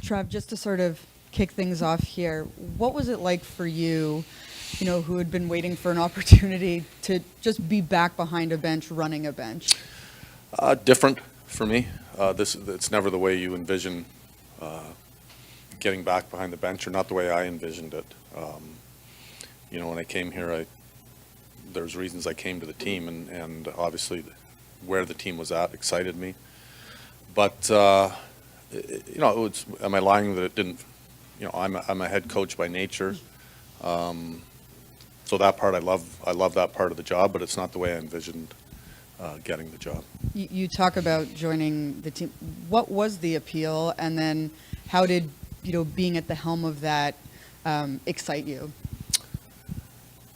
Trav, just to sort of kick things off here, what was it like for you, who had been waiting for an opportunity to just be back behind a bench, running a bench? Different for me. It's never the way you envision getting back behind the bench, or not the way I envisioned it. When I came here, there's reasons I came to the team, and obviously where the team was at excited me. But am I lying that it didn't? I'm a head coach by nature, so that part I love that part of the job, but it's not the way I envisioned getting the job. You talk about joining the team. What was the appeal, and then how did being at the helm of that excite you?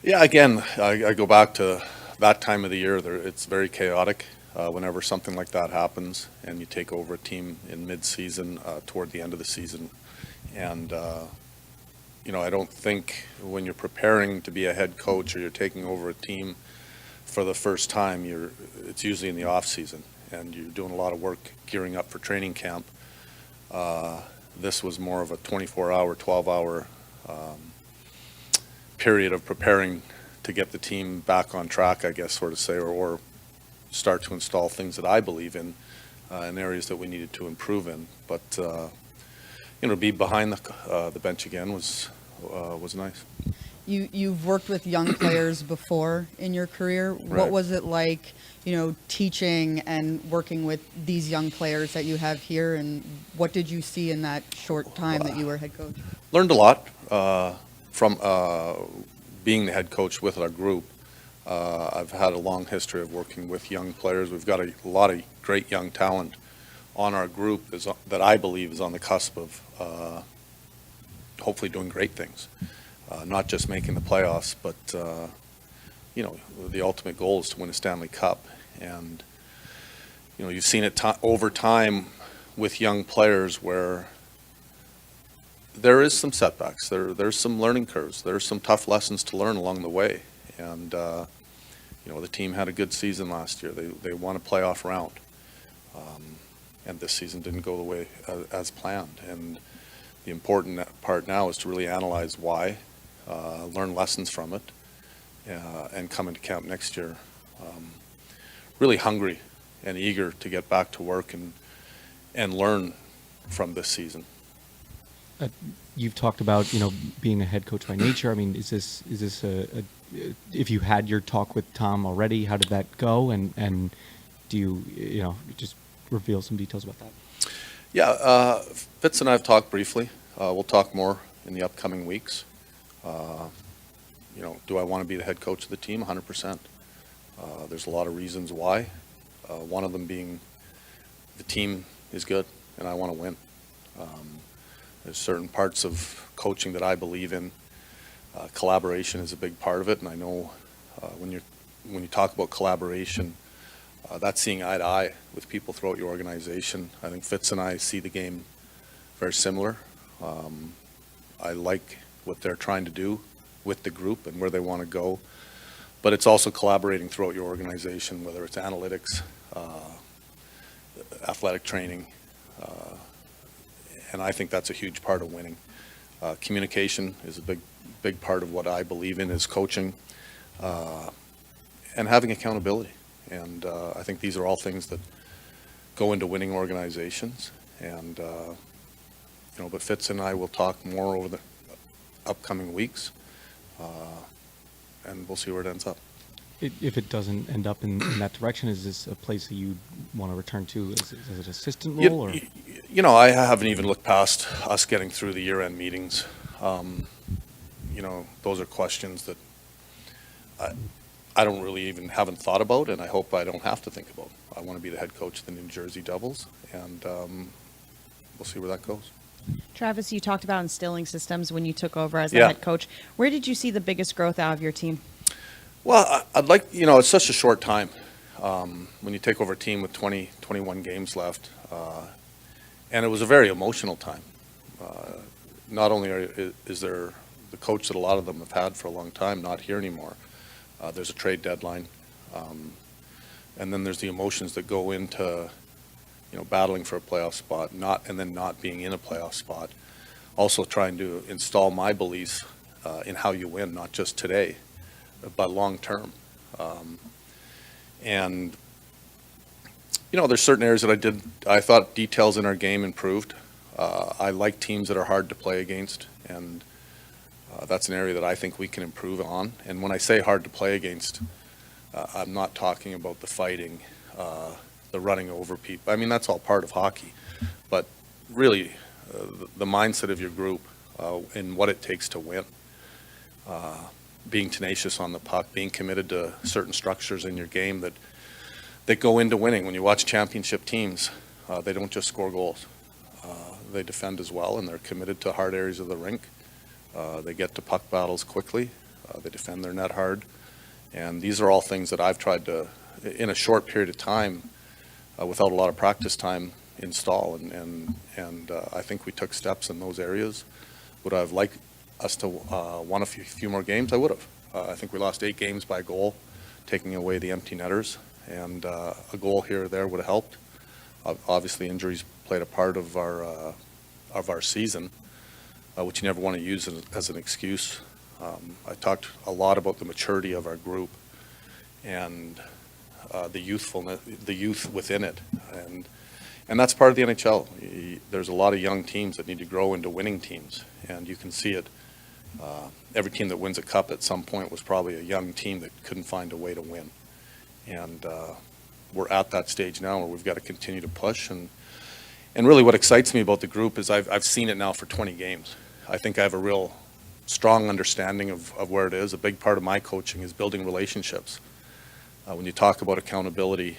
Yeah, again, I go back to that time of the year. It's very chaotic whenever something like that happens, and you take over a team in mid-season, toward the end of the season. And, I don't think when you're preparing to be a head coach or you're taking over a team for the first time, it's usually in the off-season, and you're doing a lot of work gearing up for training camp. This was more of a 24-hour, 12-hour period of preparing to get the team back on track, I guess, sort of say, or start to install things that I believe in areas that we needed to improve in. But to be behind the bench again was nice. You've worked with young players before in your career. Right. What was it like, teaching and working with these young players that you have here, and what did you see in that short time that you were head coach? Learned a lot from being the head coach with our group. I've had a long history of working with young players. We've got a lot of great young talent on our group that I believe is on the cusp of hopefully doing great things. Not just making the playoffs, but the ultimate goal is to win a Stanley Cup. And you've seen it over time with young players where there is some setbacks. There's some learning curves. There's some tough lessons to learn along the way. And the team had a good season last year. They won a playoff round, and this season didn't go the way as planned. And the important part now is to really analyze why, learn lessons from it, and come into camp next year really hungry and eager to get back to work and learn from this season. You've talked about being a head coach by nature. I mean, is this if you had your talk with Tom already, how did that go? And do you just reveal some details about that? Yeah, Fitz and I have talked briefly. We'll talk more in the upcoming weeks. Do I want to be the head coach of the team? 100%. There's a lot of reasons why. One of them being the team is good and I want to win. There's certain parts of coaching that I believe in. Collaboration is a big part of it, and I know when you talk about collaboration, that's seeing eye to eye with people throughout your organization. I think Fitz and I see the game very similar. I like what they're trying to do with the group and where they want to go, but it's also collaborating throughout your organization, whether it's analytics, athletic training, and I think that's a huge part of winning. Communication is a big part of what I believe in is coaching, and having accountability. And I think these are all things that go into winning organizations. And but Fitz and I will talk more over the upcoming weeks, and we'll see where it ends up. If it doesn't end up in that direction, is this a place that you want to return to? Is it an assistant role? Or? I haven't even looked past us getting through the year-end meetings. Those are questions that I don't really haven't thought about, and I hope I don't have to think about. I want to be the head coach of the New Jersey Devils, and we'll see where that goes. Travis, you talked about instilling systems when you took over as the Yeah. head coach. Where did you see the biggest growth out of your team? Well, I'd like, it's such a short time. When you take over a team with 21 games left, and it was a very emotional time. Not only is there the coach that a lot of them have had for a long time not here anymore, there's a trade deadline, and then there's the emotions that go into battling for a playoff spot, and then not being in a playoff spot. Also trying to install my beliefs in how you win, not just today, but long term. And there's certain areas that I thought details in our game improved. I like teams that are hard to play against, and that's an area that I think we can improve on. And when I say hard to play against, I'm not talking about the fighting, the running over people. I mean, that's all part of hockey. But really, the mindset of your group and what it takes to win, being tenacious on the puck, being committed to certain structures in your game that go into winning. When you watch championship teams, they don't just score goals. They defend as well, and they're committed to hard areas of the rink. They get to puck battles quickly. They defend their net hard. And these are all things that I've tried to, in a short period of time, without a lot of practice time, install. And I think we took steps in those areas. Would I have liked us to won a few more games? I would have. I think we lost 8 games by goal, taking away the empty netters. And a goal here or there would have helped. Obviously, injuries played a part of our season, which you never want to use as an excuse. I talked a lot about the maturity of our group and the youth within it, and that's part of the NHL. There's a lot of young teams that need to grow into winning teams, and you can see it. Every team that wins a cup at some point was probably a young team that couldn't find a way to win, and we're at that stage now where we've got to continue to push. And really, what excites me about the group is I've seen it now for 20 games. I think I have a real strong understanding of where it is. A big part of my coaching is building relationships. When you talk about accountability,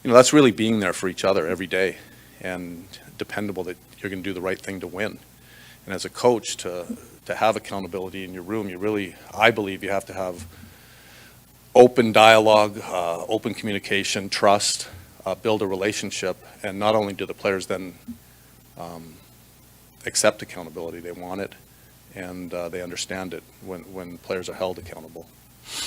that's really being there for each other every day and dependable that you're going to do the right thing to win. And as a coach, to have accountability in your room, I believe you have to have open dialogue, open communication, trust, build a relationship, and not only do the players then accept accountability, they want it, and they understand it when players are held accountable.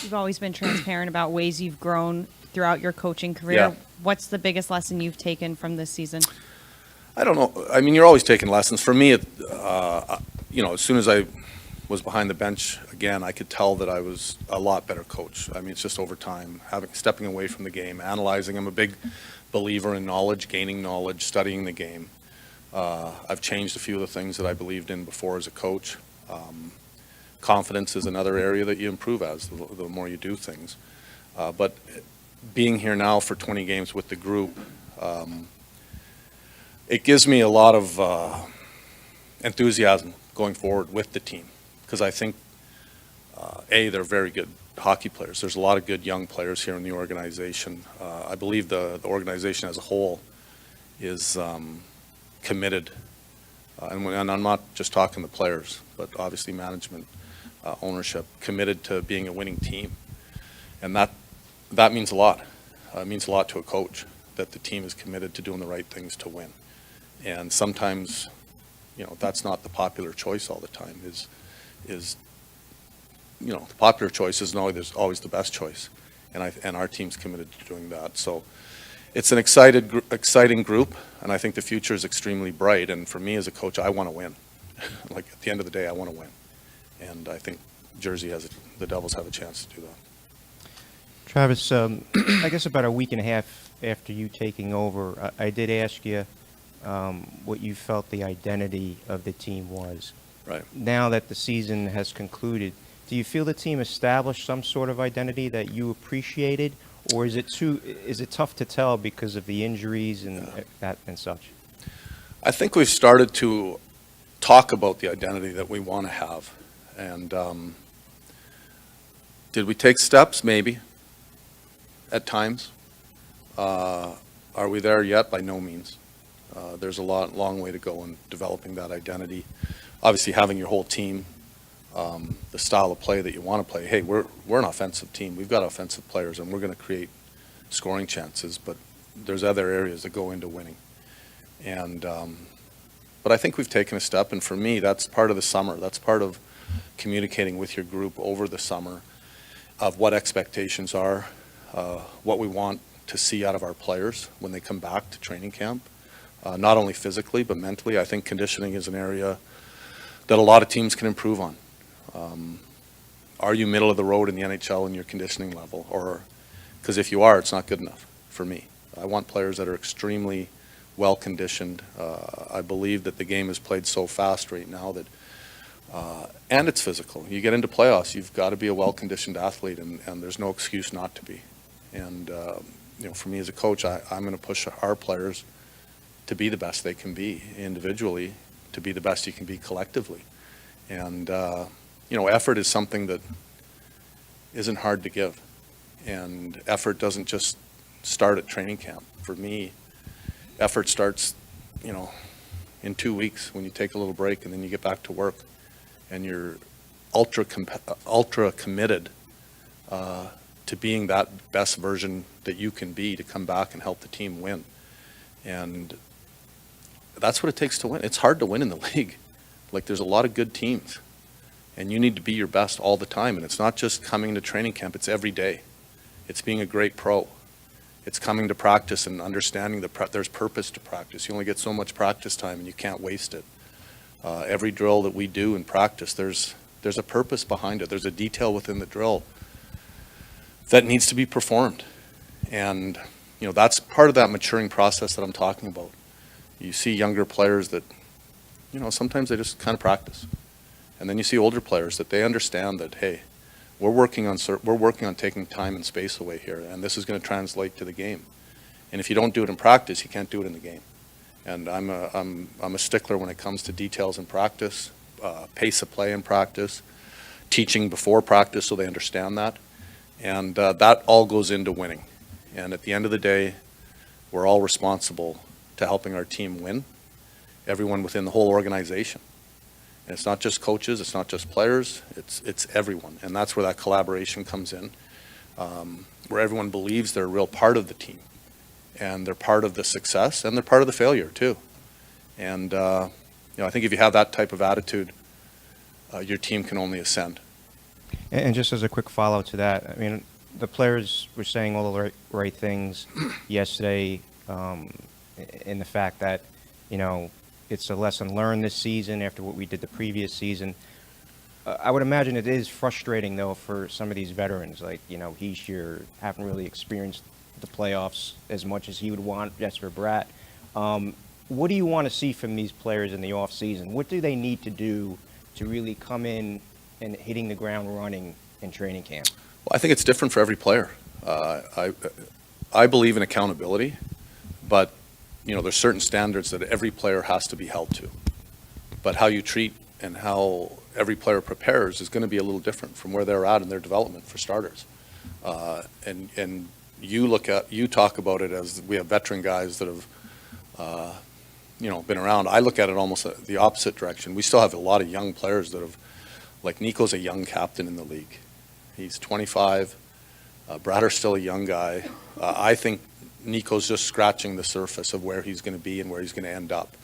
You've always been transparent about ways you've grown throughout your coaching career. Yeah. What's the biggest lesson you've taken from this season? I don't know. I mean, you're always taking lessons. For me, as soon as I was behind the bench again, I could tell that I was a lot better coach. I mean, it's just over time, stepping away from the game, analyzing. I'm a big believer in knowledge, gaining knowledge, studying the game. I've changed a few of the things that I believed in before as a coach. Confidence is another area that you improve the more you do things. But being here now for 20 games with the group, it gives me a lot of enthusiasm going forward with the team, because I think, they're very good hockey players. There's a lot of good young players here in the organization. I believe the organization as a whole is committed, and I'm not just talking the players, but obviously management, ownership, committed to being a winning team. And that means a lot. It means a lot to a coach that the team is committed to doing the right things to win. And sometimes, that's not the popular choice all the time. The popular choice isn't always the best choice, and our team's committed to doing that. So it's an exciting group, and I think the future is extremely bright. And for me as a coach, I want to win. Like at the end of the day, I want to win, and I think the Devils have a chance to do that. Travis, I guess about a week and a half after you taking over, I did ask you what you felt the identity of the team was. Right. Now that the season has concluded, do you feel the team established some sort of identity that you appreciated, or is it tough to tell because of the injuries and that and such? I think we've started to talk about the identity that we want to have. And did we take steps? Maybe. At times. Are we there yet? By no means. There's a long way to go in developing that identity. Obviously, having your whole team, the style of play that you want to play. Hey, we're an offensive team. We've got offensive players, and we're going to create scoring chances. But there's other areas that go into winning. And but I think we've taken a step. And for me, that's part of the summer. That's part of communicating with your group over the summer of what expectations are, what we want to see out of our players when they come back to training camp, not only physically but mentally. I think conditioning is an area that a lot of teams can improve on. Are you middle of the road in the NHL in your conditioning level? Or, because if you are, it's not good enough for me. I want players that are extremely well conditioned. I believe that the game is played so fast right now that, and it's physical. You get into playoffs, you've got to be a well conditioned athlete, and there's no excuse not to be. And for me as a coach, I'm going to push our players to be the best they can be individually, to be the best you can be collectively. And effort is something that isn't hard to give. And effort doesn't just start at training camp. For me, effort starts, in 2 weeks when you take a little break and then you get back to work and you're ultra committed to being that best version that you can be to come back and help the team win. And that's what it takes to win. It's hard to win in the league. Like, there's a lot of good teams, and you need to be your best all the time. And it's not just coming to training camp, it's every day. It's being a great pro. It's coming to practice and understanding there's purpose to practice. You only get so much practice time and you can't waste it. Every drill that we do in practice, there's a purpose behind it. There's a detail within the drill that needs to be performed. And, that's part of that maturing process that I'm talking about. You see younger players that, sometimes they just kind of practice. And then you see older players that they understand that, hey, we're working on taking time and space away here, and this is going to translate to the game. And if you don't do it in practice, you can't do it in the game. And I'm a stickler when it comes to details in practice, pace of play in practice, teaching before practice so they understand that. And that all goes into winning. And at the end of the day, we're all responsible to helping our team win, everyone within the whole organization. And it's not just coaches, it's not just players, it's everyone. And that's where that collaboration comes in, where everyone believes they're a real part of the team. And they're part of the success, and they're part of the failure, too. And, I think if you have that type of attitude, your team can only ascend. And just as a quick follow to that, I mean, the players were saying all the right things yesterday, in the fact that, it's a lesson learned this season after what we did the previous season. I would imagine it is frustrating, though, for some of these veterans. Like, Heischer haven't really experienced the playoffs as much as he would want, Jesper Bratt. What do you want to see from these players in the off season? What do they need to do to really come in and hitting the ground running in training camp? Well, I think it's different for every player. I believe in accountability, but there's certain standards that every player has to be held to. But how you treat and how every player prepares is going to be a little different from where they're at in their development, for starters. And you talk about it as we have veteran guys that have been around. I look at it almost the opposite direction. We still have a lot of young players that have, like Nico's a young captain in the league. He's 25. Bratter's still a young guy. I think Nico's just scratching the surface of where he's going to be and where he's going to end up.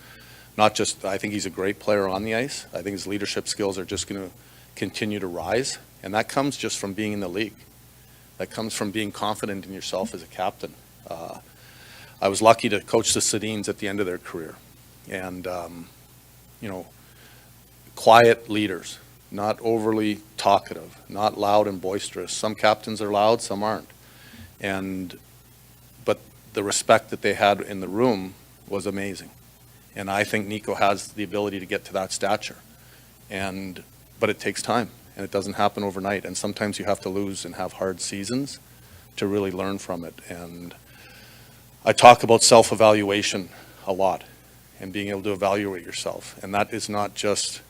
I think he's a great player on the ice. I think his leadership skills are just going to continue to rise. And that comes just from being in the league. That comes from being confident in yourself as a captain. I was lucky to coach the Sedins at the end of their career. And, quiet leaders, not overly talkative, not loud and boisterous. Some captains are loud, some aren't. But the respect that they had in the room was amazing. And I think Nico has the ability to get to that stature. But it takes time, and it doesn't happen overnight. And sometimes you have to lose and have hard seasons to really learn from it. And I talk about self-evaluation a lot and being able to evaluate yourself. And that is not just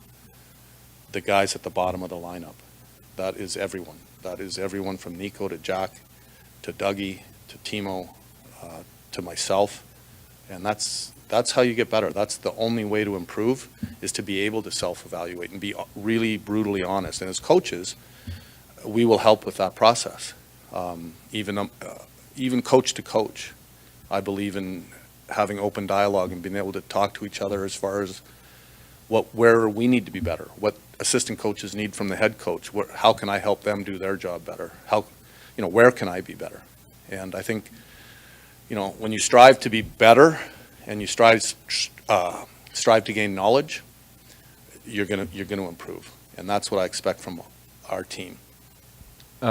the guys at the bottom of the lineup. That is everyone. That is everyone from Nico to Jack to Dougie to Timo to myself. And that's how you get better. That's the only way to improve, is to be able to self-evaluate and be really brutally honest. And as coaches, we will help with that process. Even coach to coach, I believe in having open dialogue and being able to talk to each other as far as where we need to be better, what assistant coaches need from the head coach, how can I help them do their job better, where can I be better? And I think when you strive to be better and you strive to gain knowledge, you're gonna improve, and that's what I expect from our team.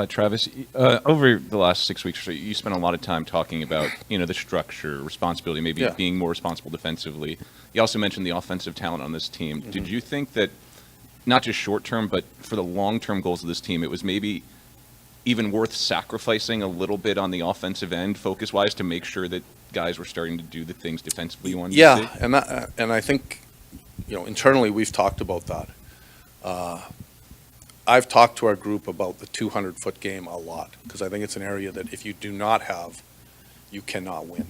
Travis, over the last 6 weeks or so, you spent a lot of time talking about, the structure, responsibility, maybe Yeah. being more responsible defensively. You also mentioned the offensive talent on this team. Mm-hmm. Did you think that, not just short term, but for the long-term goals of this team, it was maybe even worth sacrificing a little bit on the offensive end, focus-wise, to make sure that guys were starting to do the things defensively you wanted to see? Yeah, and I think, internally, we've talked about that. I've talked to our group about the 200-foot game a lot, because I think it's an area that if you do not have, you cannot win.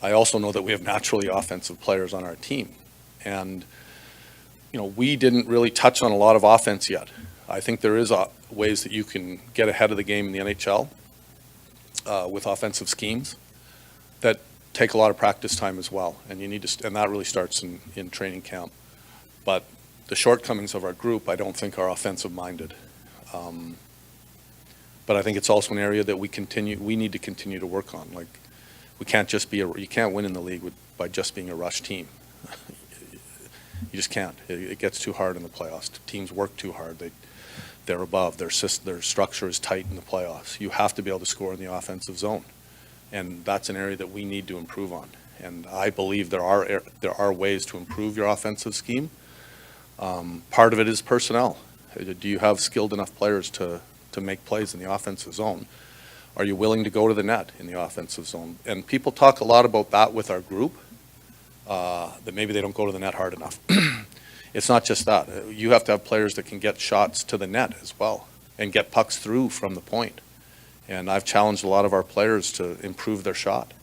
I also know that we have naturally offensive players on our team, and we didn't really touch on a lot of offense yet. I think there is ways that you can get ahead of the game in the NHL with offensive schemes that take a lot of practice time as well, and you need to, and that really starts in training camp. But the shortcomings of our group, I don't think are offensive-minded. But I think it's also an area that we need to continue to work on. Like, we can't just you can't win in the league by just being a rush team. You just can't. It gets too hard in the playoffs. Teams work too hard. They're above. Their structure is tight in the playoffs. You have to be able to score in the offensive zone, and that's an area that we need to improve on. And I believe there are ways to improve your offensive scheme. Part of it is personnel. Do you have skilled enough players to make plays in the offensive zone? Are you willing to go to the net in the offensive zone? And people talk a lot about that with our group, that maybe they don't go to the net hard enough. It's not just that. You have to have players that can get shots to the net as well and get pucks through from the point. And I've challenged a lot of our players to improve their shot.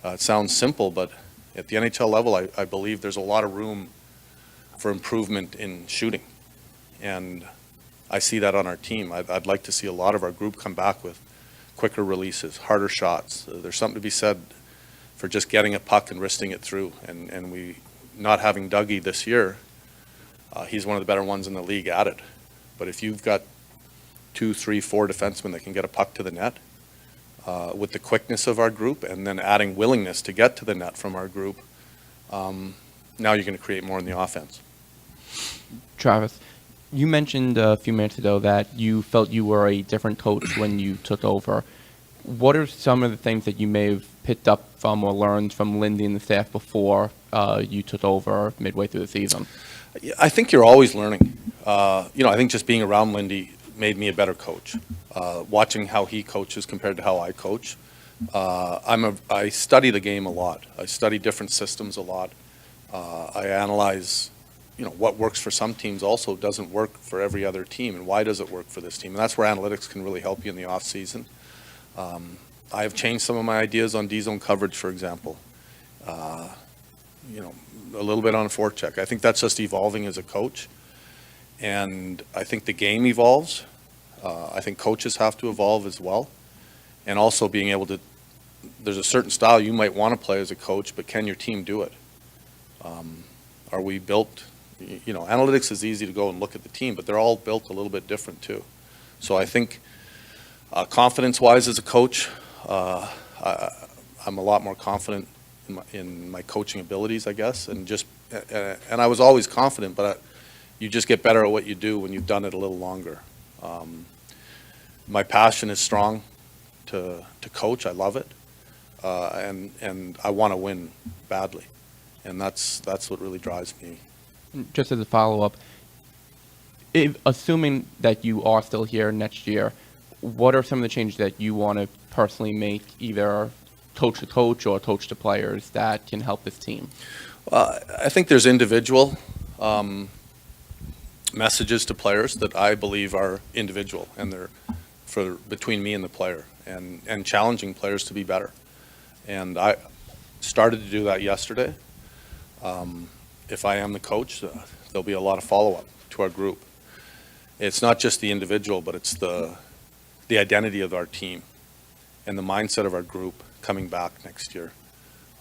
It sounds simple, but at the NHL level, I believe there's a lot of room for improvement in shooting. And I see that on our team. I'd like to see a lot of our group come back with quicker releases, harder shots. There's something to be said for just getting a puck and wristing it through. And we, not having Dougie this year, he's one of the better ones in the league at it. But if you've got 2, 3, 4 defensemen that can get a puck to the net, with the quickness of our group and then adding willingness to get to the net from our group, now you're going to create more in the offense. Travis, you mentioned a few minutes ago that you felt you were a different coach when you took over. What are some of the things that you may have picked up from or learned from Lindy and the staff before you took over midway through the season? I think you're always learning. I think just being around Lindy made me a better coach. Watching how he coaches compared to how I coach, I study the game a lot. I study different systems a lot. I analyze, what works for some teams also doesn't work for every other team, and why does it work for this team? And that's where analytics can really help you in the off season. I have changed some of my ideas on D-zone coverage, for example. A little bit on forecheck. I think that's just evolving as a coach, and I think the game evolves. I think coaches have to evolve as well, and also being able to. There's a certain style you might want to play as a coach, but can your team do it? Are we built? Analytics is easy to go and look at the team, but they're all built a little bit different too. So I think confidence-wise as a coach, I'm a lot more confident in my coaching abilities, I guess, and I was always confident, but you just get better at what you do when you've done it a little longer. My passion is strong to coach. I love it, and I want to win badly, and that's what really drives me. Just as a follow-up, assuming that you are still here next year, what are some of the changes that you want to personally make, either coach to coach or coach to players, that can help this team? I think there's individual messages to players that I believe are individual, and they're between me and the player, and challenging players to be better. And I started to do that yesterday. If I am the coach, there'll be a lot of follow-up to our group. It's not just the individual, but it's the identity of our team and the mindset of our group coming back next year.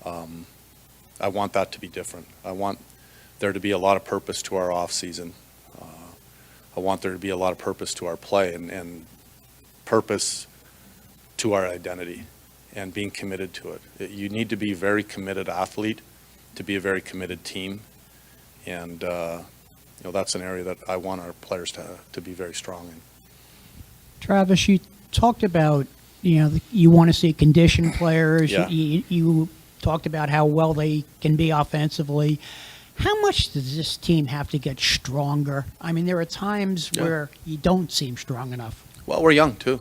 I want that to be different. I want there to be a lot of purpose to our off season. I want there to be a lot of purpose to our play and purpose to our identity. and being committed to it. You need to be a very committed athlete to be a very committed team. And, that's an area that I want our players to be very strong in. Travis, you talked about, you want to see conditioned players. Yeah. You talked about how well they can be offensively. How much does this team have to get stronger? I mean, there are times Yeah. where you don't seem strong enough. Well, we're young too.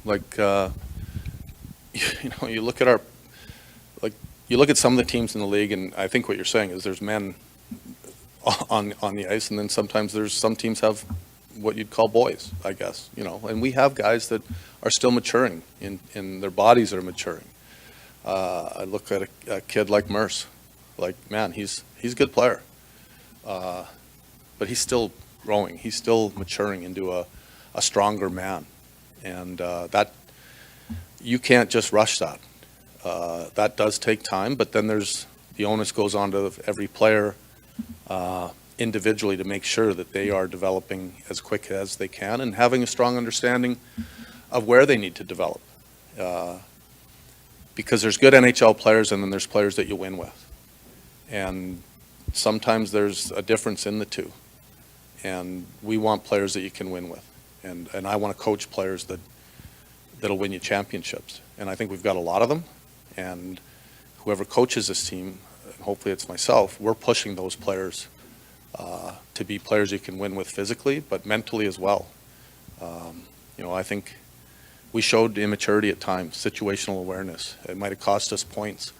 Like, you look at you look at some of the teams in the league, and I think what you're saying is there's men on the ice, and then sometimes there's some teams have what you'd call boys, I guess, and we have guys that are still maturing in their bodies are maturing. I look at a kid like Merce, man, he's a good player, but he's still growing. He's still maturing into a stronger man, and that you can't just rush that. That does take time, but then the onus goes on to every player individually to make sure that they are developing as quick as they can and having a strong understanding of where they need to develop. Because there's good NHL players and then there's players that you win with. And sometimes there's a difference in the two. And we want players that you can win with. And I want to coach players that'll win you championships. And I think we've got a lot of them. And whoever coaches this team, hopefully it's myself, we're pushing those players to be players you can win with physically, but mentally as well. I think we showed immaturity at times, situational awareness. It might have cost us points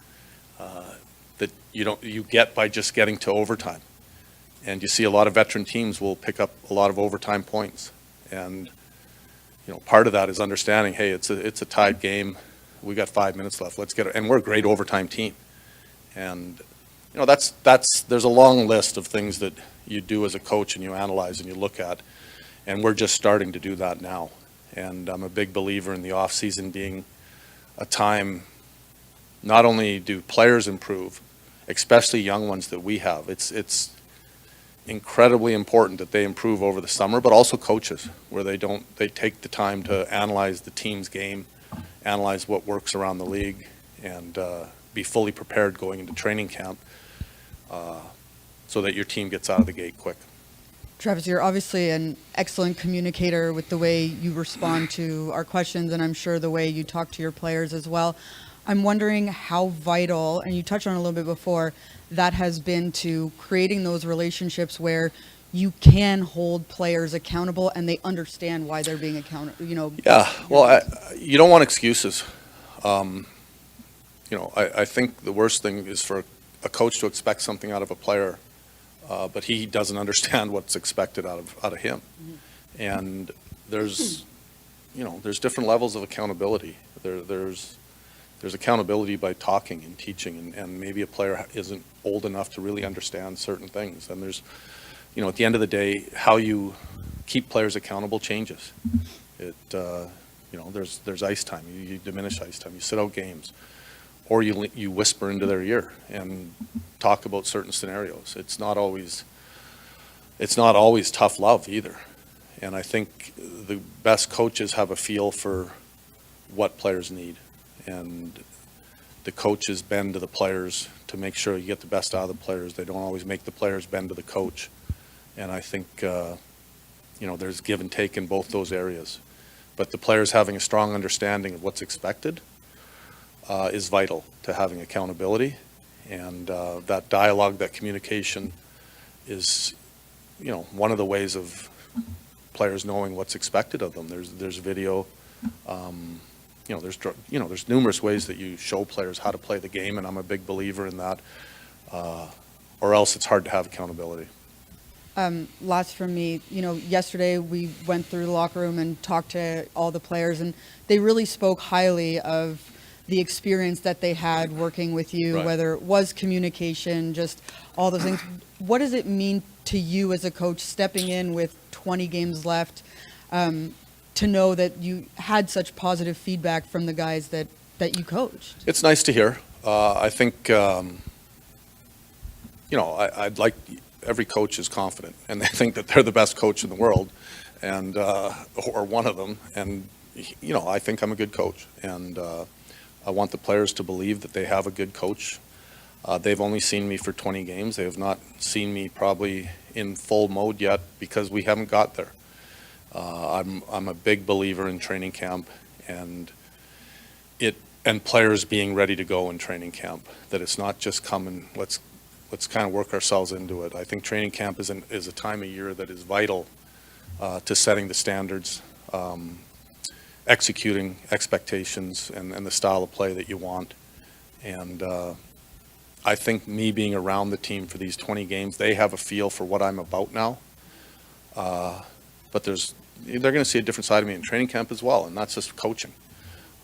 that you get by just getting to overtime. And you see a lot of veteran teams will pick up a lot of overtime points. And part of that is understanding, hey, it's a tied game. We got 5 minutes left. Let's get it. And we're a great overtime team. And there's a long list of things that you do as a coach and you analyze and you look at, and we're just starting to do that now. And I'm a big believer in the off season being a time not only do players improve, especially young ones that we have. It's incredibly important that they improve over the summer, but also coaches, where they take the time to analyze the team's game, analyze what works around the league, and be fully prepared going into training camp so that your team gets out of the gate quick. Travis, you're obviously an excellent communicator with the way you respond to our questions, and I'm sure the way you talk to your players as well. I'm wondering how vital, and you touched on it a little bit before, that has been to creating those relationships where you can hold players accountable and they understand why they're being accountable. Yeah, well, you don't want excuses. I think the worst thing is for a coach to expect something out of a player, but he doesn't understand what's expected out of him. Mm-hmm. And there's different levels of accountability. There's accountability by talking and teaching, and maybe a player isn't old enough to really understand certain things. And there's, at the end of the day, how you keep players accountable changes. There's ice time. You diminish ice time. You sit out games, or you whisper into their ear and talk about certain scenarios. It's not always tough love either. And I think the best coaches have a feel for what players need. And the coaches bend to the players to make sure you get the best out of the players. They don't always make the players bend to the coach. And I think, there's give and take in both those areas. But the players having a strong understanding of what's expected is vital to having accountability. And that dialogue, that communication is, one of the ways of players knowing what's expected of them. There's video. There's numerous ways that you show players how to play the game, and I'm a big believer in that, or else it's hard to have accountability. Last from me, yesterday we went through the locker room and talked to all the players, and they really spoke highly of the experience that they had working with you, Right. whether it was communication, just all those things. What does it mean to you as a coach stepping in with 20 games left, to know that you had such positive feedback from the guys that you coached? It's nice to hear. I think, I'd like every coach is confident and they think that they're the best coach in the world, and or one of them. And I think I'm a good coach, and I want the players to believe that they have a good coach. They've only seen me for 20 games. They have not seen me probably in full mode yet because we haven't got there. I'm a big believer in training camp and players being ready to go in training camp. That it's not just come and let's kind of work ourselves into it. I think training camp is a time of year that is vital to setting the standards, executing expectations, and the style of play that you want. And I think me being around the team for these 20 games, they have a feel for what I'm about now. But they're going to see a different side of me in training camp as well, and not just coaching.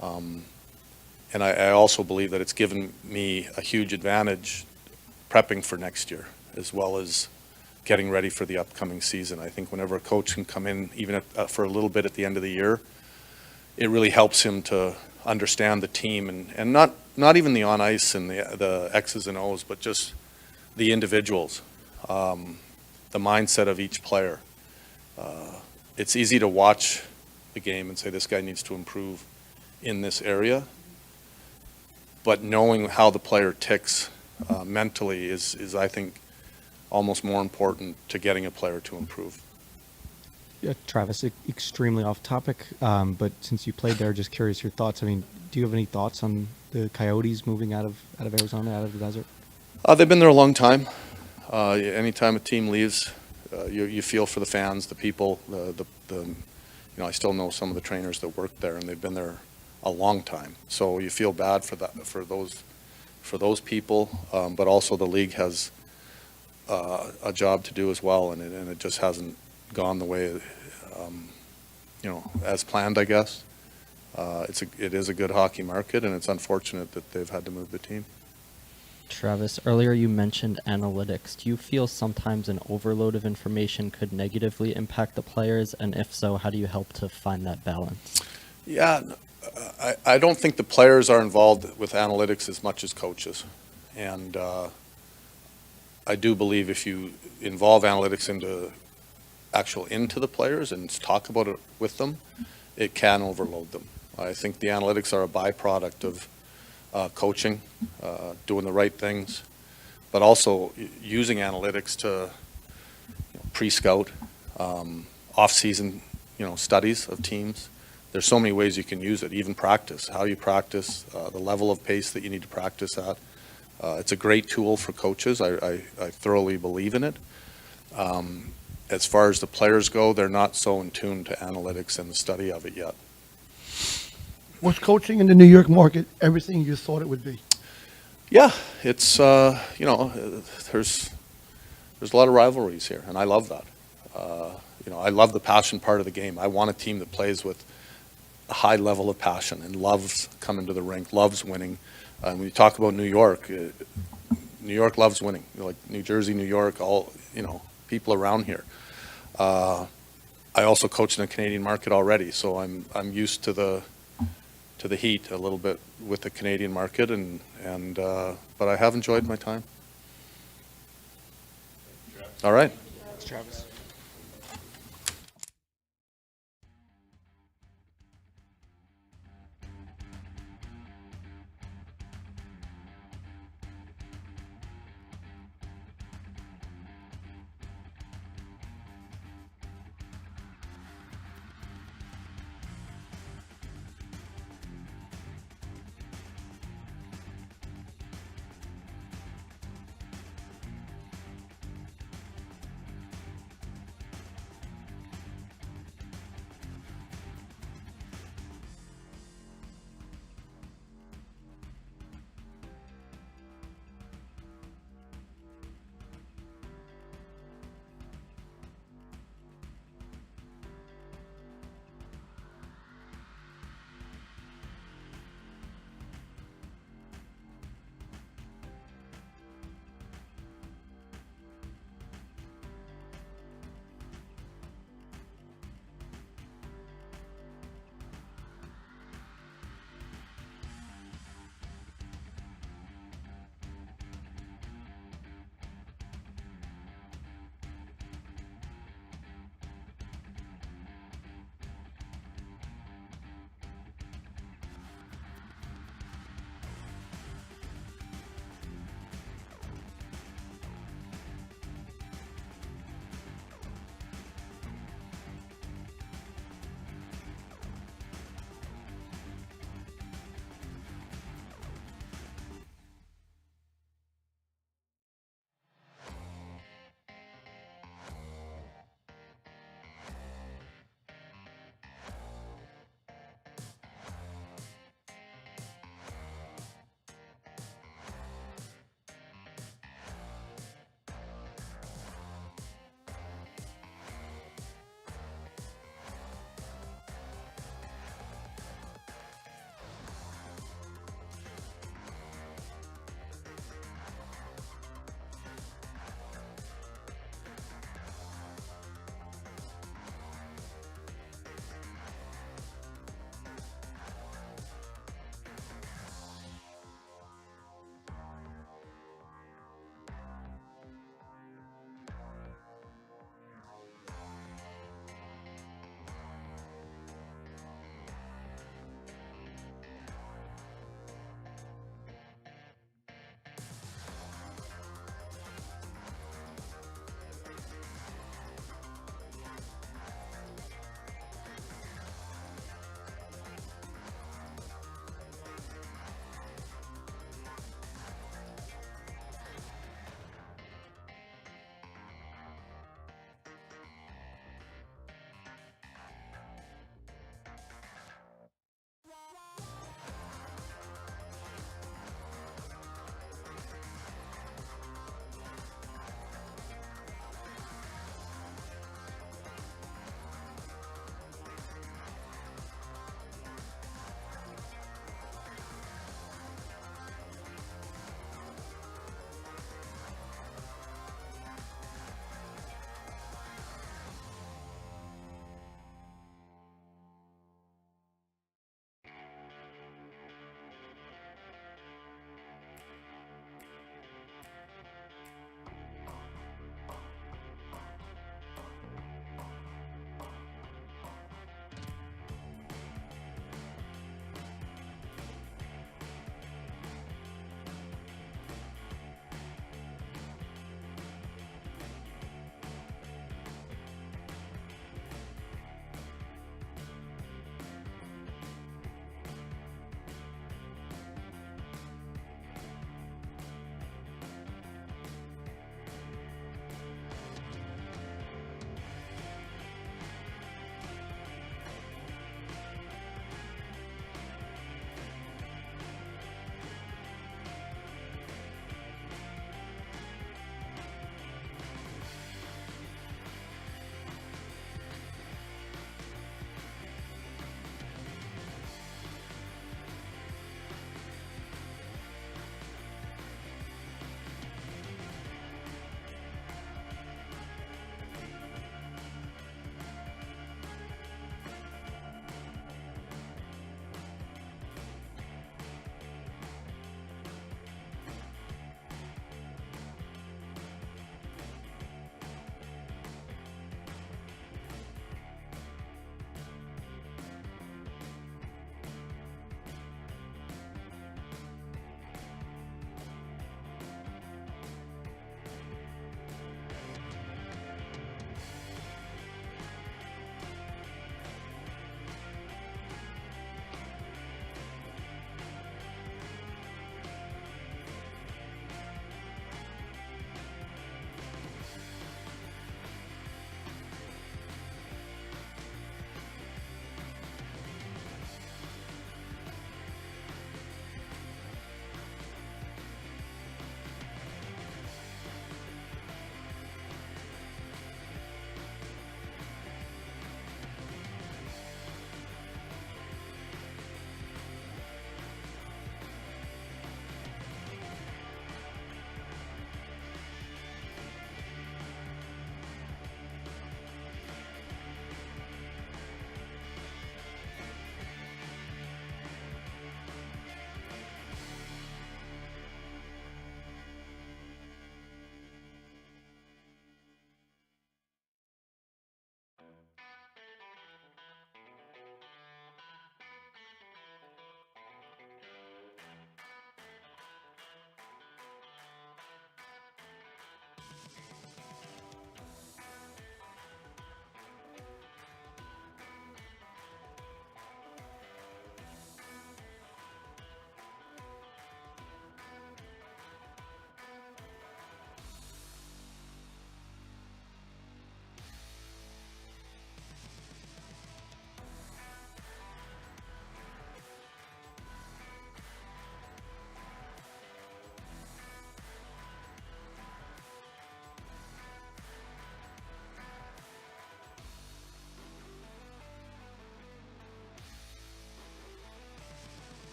And I also believe that it's given me a huge advantage prepping for next year, as well as getting ready for the upcoming season. I think whenever a coach can come in, even for a little bit at the end of the year, it really helps him to understand the team and not even the on ice and the X's and O's, but just the individuals, the mindset of each player. It's easy to watch the game and say this guy needs to improve in this area, but knowing how the player ticks mentally is I think almost more important to getting a player to improve. Yeah, Travis, extremely off topic, but since you played there, just curious your thoughts. I mean, do you have any thoughts on the Coyotes moving out of Arizona, out of the desert? They've been there a long time. Anytime a team leaves, you feel for the fans, the people, I still know some of the trainers that work there, and they've been there a long time. So you feel bad for those people, but also the league has a job to do as well, and it just hasn't gone the way as planned, I guess. It is a good hockey market, and it's unfortunate that they've had to move the team. Travis, earlier you mentioned analytics. Do you feel sometimes an overload of information could negatively impact the players? And if so, how do you help to find that balance? Yeah, I don't think the players are involved with analytics as much as coaches. And I do believe if you involve analytics into the players and talk about it with them, it can overload them. I think the analytics are a byproduct of coaching, doing the right things, but also using analytics to pre-scout, off-season, studies of teams. There's so many ways you can use it, even practice, how you practice, the level of pace that you need to practice at. It's a great tool for coaches. I thoroughly believe in it. As far as the players go, they're not so in tune to analytics and the study of it yet. Was coaching in the New York market everything you thought it would be? Yeah, it's there's a lot of rivalries here, and I love that. I love the passion part of the game. I want a team that plays with a high level of passion and loves coming to the rink, loves winning. When you talk about New York loves winning. Like New Jersey, New York, all people around here. I also coach in the Canadian market already, so I'm used to the heat a little bit with the Canadian market, but I have enjoyed my time. All right. Thanks, Travis.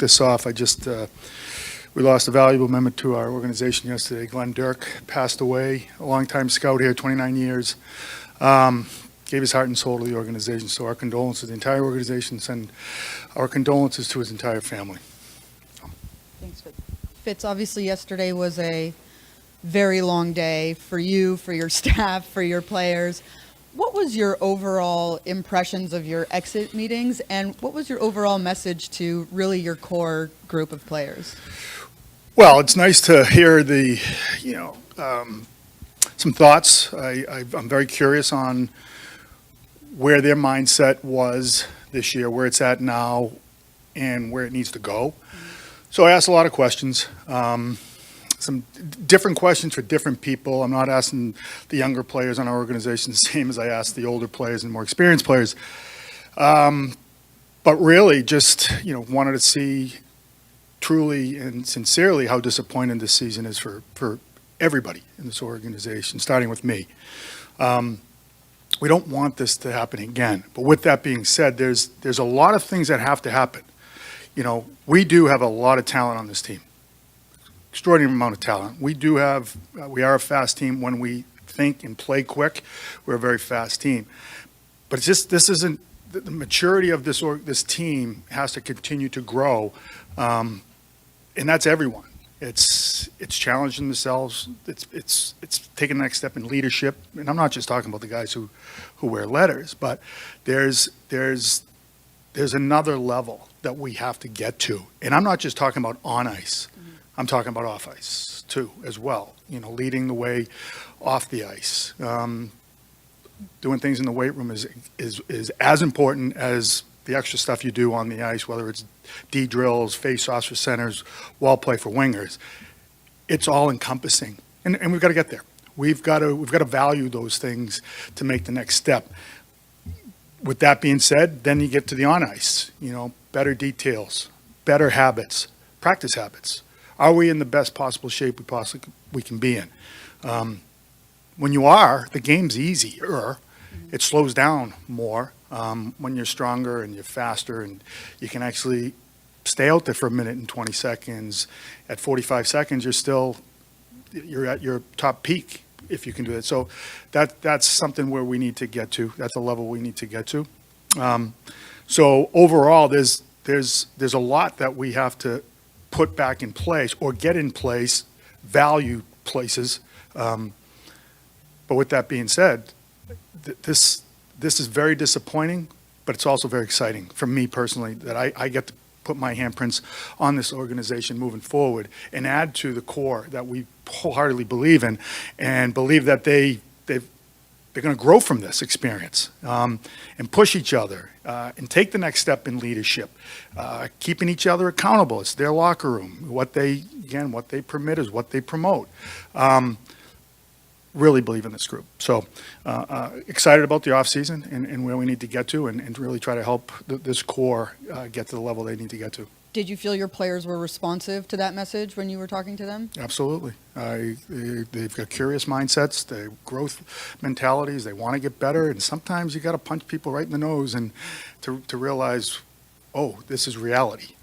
this off, we lost a valuable member to our organization yesterday. Glenn Dirk passed away, a longtime scout here, 29 years. Gave his heart and soul to the organization. So our condolences to the entire organization, send our condolences to his entire family. Thanks, Fitz. Fitz, obviously yesterday was a very long day for you, for your staff, for your players. What was your overall impressions of your exit meetings, and what was your overall message to really your core group of players? Well, it's nice to hear some thoughts. I'm very curious on where their mindset was this year, where it's at now, and where it needs to go. So I asked a lot of questions, some different questions for different people. I'm not asking the younger players on our organization the same as I asked the older players and more experienced players. But really just, wanted to see truly and sincerely how disappointing this season is for everybody in this organization, starting with me. We don't want this to happen again. But with that being said, there's a lot of things that have to happen. We do have a lot of talent on this team. Extraordinary amount of talent. We are a fast team. When we think and play quick, we're a very fast team. But it's just, this isn't, the maturity of this team has to continue to grow. And that's everyone. It's challenging themselves. It's taking the next step in leadership. And I'm not just talking about the guys who wear letters, but there's another level that we have to get to. And I'm not just talking about on ice. I'm talking about off ice too, as well. Leading the way off the ice. Doing things in the weight room is as important as the extra stuff you do on the ice, whether it's D drills, face-offs for centers, wall play for wingers. It's all encompassing, and we've got to get there. We've got to value those things to make the next step. With that being said, then you get to the on ice. Better details, better habits, practice habits. Are we in the best possible shape we can be in? When you are, the game's easier. It slows down more when you're stronger and you're faster, and you can actually stay out there for a minute and 20 seconds. At 45 seconds, you're at your top peak if you can do it. So that's something where we need to get to. That's a level we need to get to. So overall, there's a lot that we have to put back in place or get in place, value places. But with that being said, this is very disappointing, but it's also very exciting for me personally that I get to put my handprints on this organization moving forward and add to the core that we wholeheartedly believe in, and believe that they're going to grow from this experience and push each other and take the next step in leadership, keeping each other accountable. It's their locker room. What they permit is what they promote. Really believe in this group. So excited about the offseason and where we need to get to and really try to help this core get to the level they need to get to. Did you feel your players were responsive to that message when you were talking to them? Absolutely. They've got curious mindsets, they growth mentalities, they want to get better, and sometimes you got to punch people right in the nose and to realize, oh, this is reality.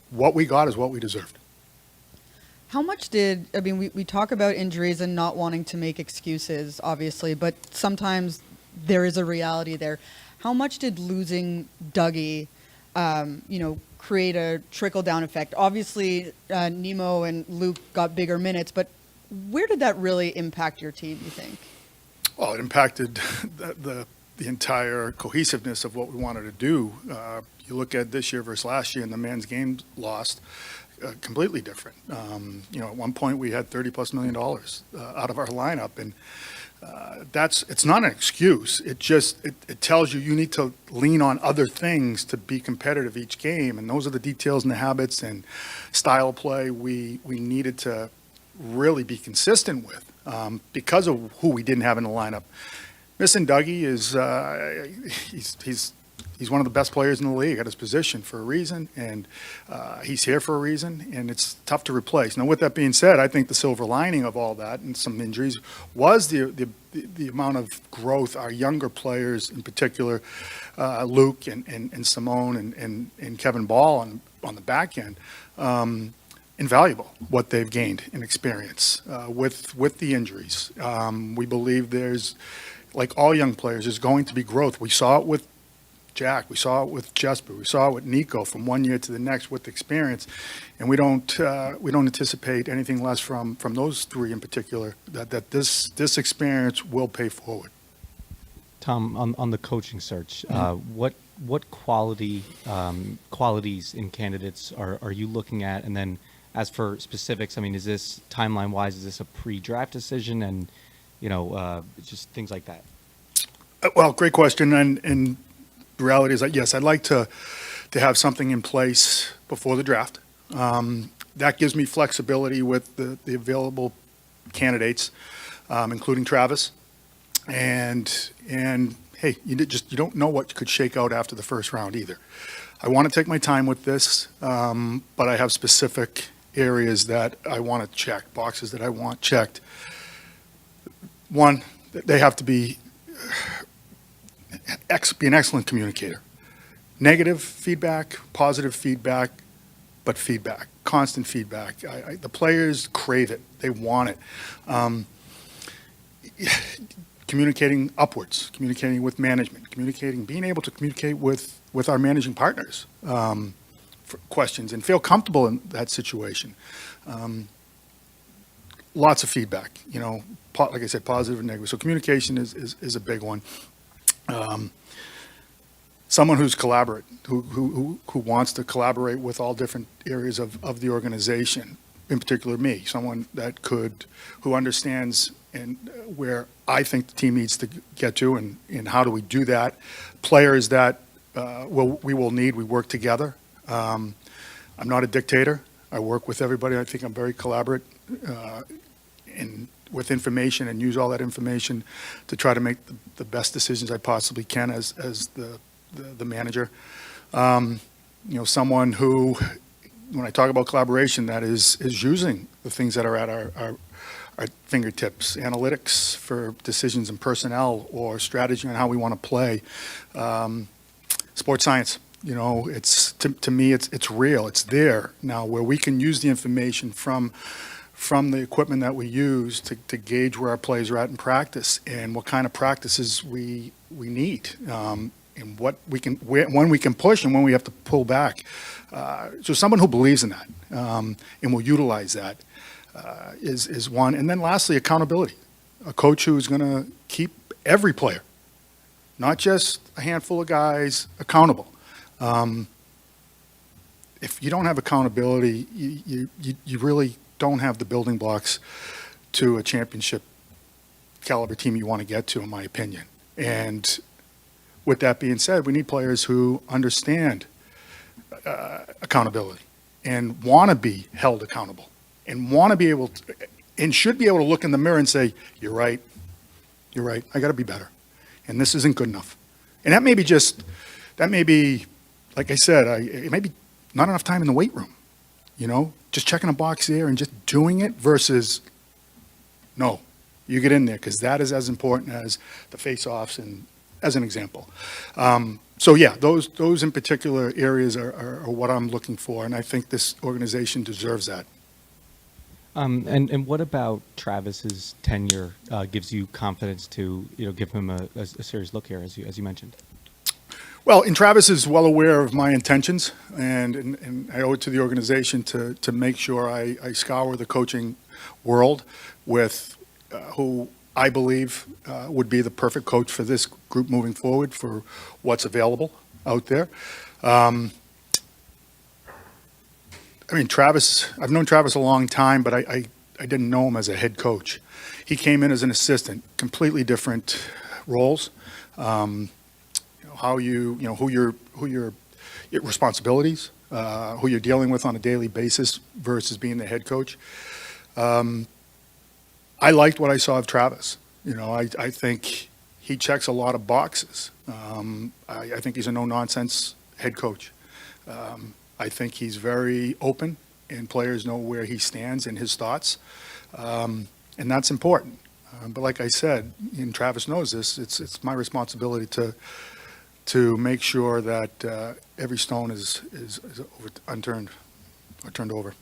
What we got is what we deserved. How much we talk about injuries and not wanting to make excuses, obviously, but sometimes there is a reality there. How much did losing Dougie, create a trickle-down effect? Obviously, Nemo and Luke got bigger minutes, but where did that really impact your team, you think? Well, it impacted the entire cohesiveness of what we wanted to do. You look at this year versus last year, and the men's game lost. Completely different. At one point we had $30+ million out of our lineup, and it's not an excuse. It tells you need to lean on other things to be competitive each game, and those are the details and the habits and style play we needed to really be consistent with because of who we didn't have in the lineup. Missing Dougie is he's one of the best players in the league at his position for a reason, and he's here for a reason, and it's tough to replace. Now, with that being said, I think the silver lining of all that and some injuries was the amount of growth our younger players, in particular Luke and Simone and Kevin Ball, on the back end, invaluable what they've gained in experience with the injuries. We believe there's, like all young players, there's going to be growth. We saw it with Jack, we saw it with Jesper, we saw it with Nico from one year to the next with experience, and we don't anticipate anything less from those three in particular. That this experience will pay forward. Tom, on the coaching search, what qualities in candidates are you looking at? And then, as for specifics, I mean, is this timeline wise? Is this a pre-draft decision, and just things like that? Well, great question, and the reality is that yes, I'd like to have something in place before the draft. That gives me flexibility with the available candidates, including Travis. And hey, you don't know what could shake out after the first round either. I want to take my time with this, but I have specific areas that I want to check, boxes that I want checked. One, they have to be an excellent communicator. Negative feedback, positive feedback, but feedback, constant feedback. The players crave it. They want it. Communicating upwards, communicating with management, being able to communicate with our managing partners for questions and feel comfortable in that situation. Lots of feedback, like I said, positive and negative. So communication is a big one. Someone who's collaborate, who wants to collaborate with all different areas of the organization, in particular me, someone who understands and where I think the team needs to get to, and how do we do that. Players that we will need, we work together. I'm not a dictator. I work with everybody. I think I'm very collaborate with information, and use all that information to try to make the best decisions I possibly can as the manager. Someone who, when I talk about collaboration, that is using the things that are at our fingertips, analytics for decisions in personnel or strategy on how we want to play. Sports science, it's to me, it's real. It's there now, where we can use the information from the equipment that we use to gauge where our players are at in practice and what kind of practices we need, and what when we can push and when we have to pull back. So someone who believes in that and will utilize that is one. And then lastly, accountability. A coach who's going to keep every player, not just a handful of guys, accountable. If you don't have accountability, you really don't have the building blocks to a championship caliber team you want to get to, in my opinion. And with that being said, we need players who understand accountability and want to be held accountable and want to be able to, and should be able to look in the mirror and say, you're right, I got to be better. And this isn't good enough. And that may be, like I said, it may be not enough time in the weight room, just checking a box there and just doing it versus, no, you get in there, because that is as important as the face-offs, and as an example. So yeah, those in particular areas are what I'm looking for, and I think this organization deserves that. And what about Travis's tenure gives you confidence to give him a serious look here, as you mentioned? Well, and Travis is well aware of my intentions, and I owe it to the organization to make sure I scour the coaching world with who I believe would be the perfect coach for this group moving forward, for what's available out there. Travis, I've known Travis a long time, but I didn't know him as a head coach. He came in as an assistant, completely different roles. Who your responsibilities, who you're dealing with on a daily basis versus being the head coach. I liked what I saw of Travis. I think he checks a lot of boxes. I think he's a no-nonsense head coach. I think he's very open, and players know where he stands and his thoughts, and that's important. But like I said, and Travis knows this, it's my responsibility to to make sure that every stone is unturned or turned over.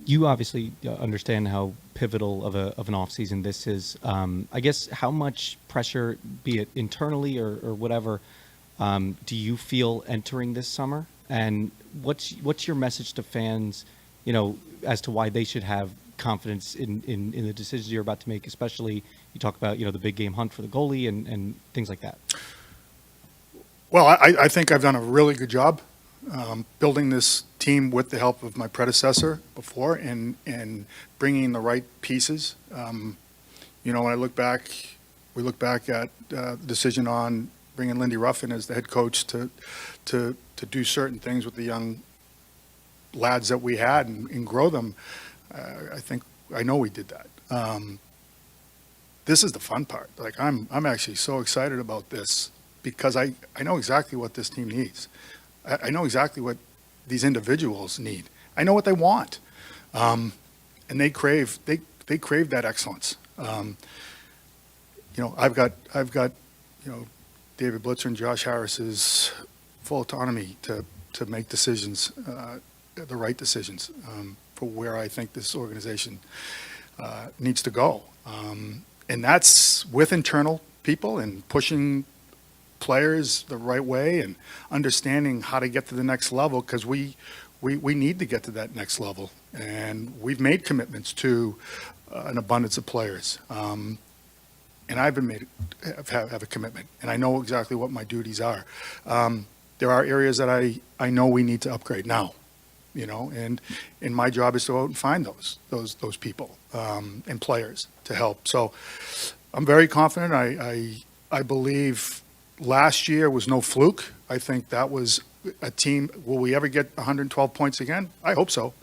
You obviously understand how pivotal of an off season this is. I guess how much pressure, be it internally or whatever, do you feel entering this summer? And what's your message to fans, as to why they should have confidence in the decisions you're about to make, especially you talk about, the big game hunt for the goalie and things like that? Well, I think I've done a really good job building this team with the help of my predecessor before and bringing the right pieces. When we look back at the decision on bringing Lindy Ruffin as the head coach to do certain things with the young lads that we had and grow them. I know we did that. This is the fun part. Like I'm actually so excited about this because I know exactly what this team needs. I know exactly what these individuals need. I know what they want, and they crave that excellence. I've got David Blitzer and Josh Harris's full autonomy to make decisions, the right decisions for where I think this organization needs to go, and that's with internal people and pushing players the right way and understanding how to get to the next level because we need to get to that next level, and we've made commitments to an abundance of players. And I've have a commitment, and I know exactly what my duties are. There are areas that I know we need to upgrade now, and my job is to go out and find those people and players to help. So I'm very confident. I believe last year was no fluke. I think that was a team. Will we ever get 112 points again? I hope so,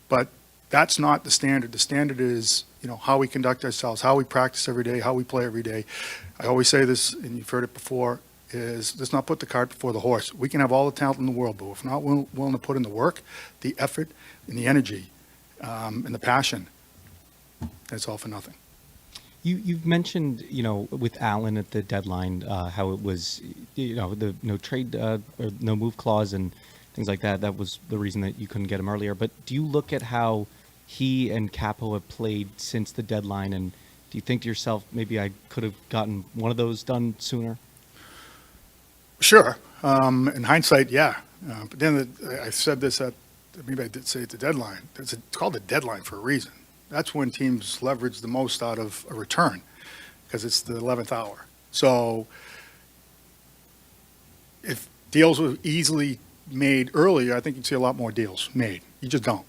but that's not the standard. The standard is, how we conduct ourselves, how we practice every day, how we play every day. I always say this, and you've heard it before, is let's not put the cart before the horse. We can have all the talent in the world, but if we're not willing to put in the work, the effort, and the energy, and the passion, it's all for nothing. You've mentioned, with Allen at the deadline, how it was, the no trade or no move clause and things like that. That was the reason that you couldn't get him earlier. But do you look at how he and Capo have played since the deadline, and do you think to yourself, maybe I could have gotten one of those done sooner? Sure. In hindsight, yeah. But then I said this maybe I did say at the deadline. It's called the deadline for a reason. That's when teams leverage the most out of a return because it's the 11th hour. So if deals were easily made earlier, I think you'd see a lot more deals made. You just don't.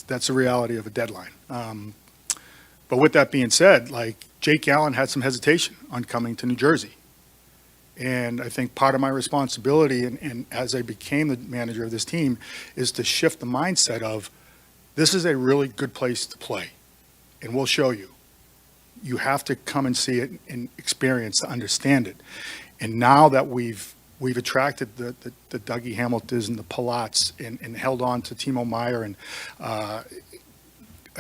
That's the reality of a deadline. But with that being said, Jake Allen had some hesitation on coming to New Jersey. And I think part of my responsibility, and as I became the manager of this team, is to shift the mindset of, this is a really good place to play, and we'll show you. You have to come and see it and experience to understand it. And now that we've attracted the Dougie Hamiltons and the Palots and held on to Timo Meyer, and a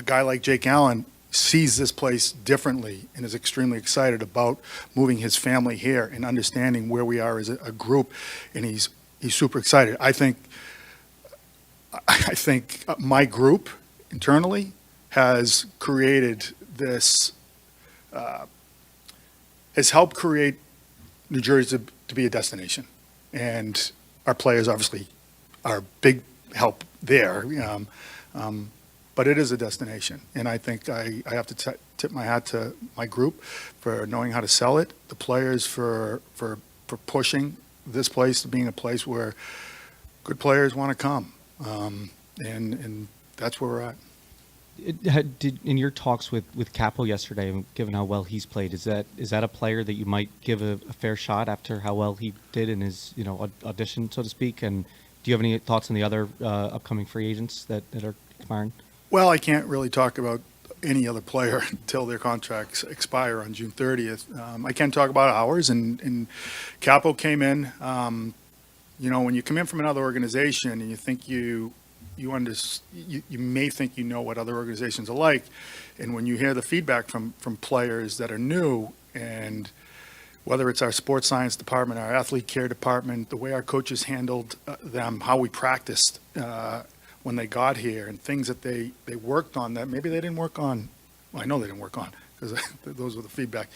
guy like Jake Allen sees this place differently and is extremely excited about moving his family here and understanding where we are as a group, and he's super excited. I think my group internally has created this, has helped create New Jersey to be a destination. And our players obviously are a big help there. But it is a destination. And I think I have to tip my hat to my group for knowing how to sell it, the players for pushing this place to being a place where good players want to come. And that's where we're at. In your talks with Capo yesterday, given how well he's played, is that a player that you might give a fair shot after how well he did in his audition, so to speak? And do you have any thoughts on the other upcoming free agents that are expiring? Well, I can't really talk about any other player until their contracts expire on June 30th. I can talk about ours, and Capo came in. When you come in from another organization and you think you may think you know what other organizations are like, and when you hear the feedback from players that are new and whether it's our sports science department, our athlete care department, the way our coaches handled them, how we practiced when they got here, and things that they worked on that maybe they didn't work on. Well, I know they didn't work on because those were the feedback.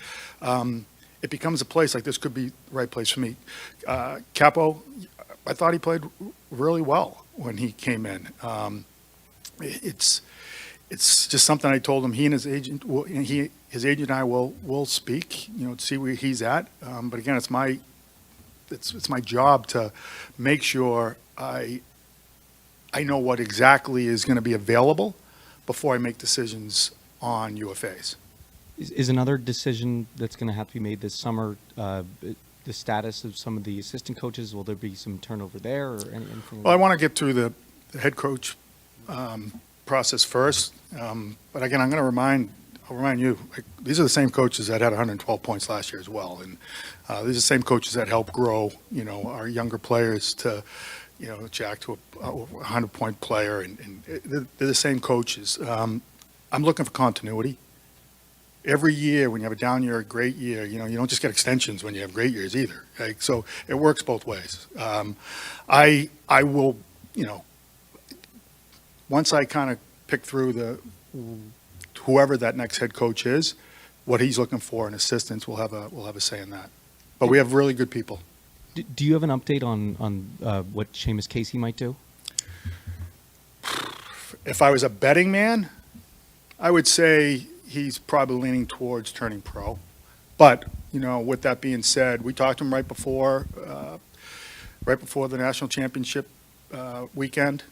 It becomes a place like this could be the right place for me. Capo, I thought he played really well when he came in. It's just something I told him. He and his agent, his agent and I will speak, to see where he's at. But again, it's my job to make sure I know what exactly is going to be available before I make decisions on UFAs. Is another decision that's going to have to be made this summer the status of some of the assistant coaches? Will there be some turnover there or anything? Well, I want to get through the head coach process first. But again, I'll remind you, these are the same coaches that had 112 points last year as well. And these are the same coaches that helped grow, our younger players to, Jack to a 100-point player. And they're the same coaches. I'm looking for continuity. Every year when you have a down year, a great year, you don't just get extensions when you have great years either. Okay? So it works both ways. I will, once I kind of pick through whoever that next head coach is, what he's looking for and assistants, we'll have a say in that. But we have really good people. Do you have an update on what Seamus Casey might do? If I was a betting man, I would say he's probably leaning towards turning pro. But, with that being said, we talked to him right before the national championship weekend.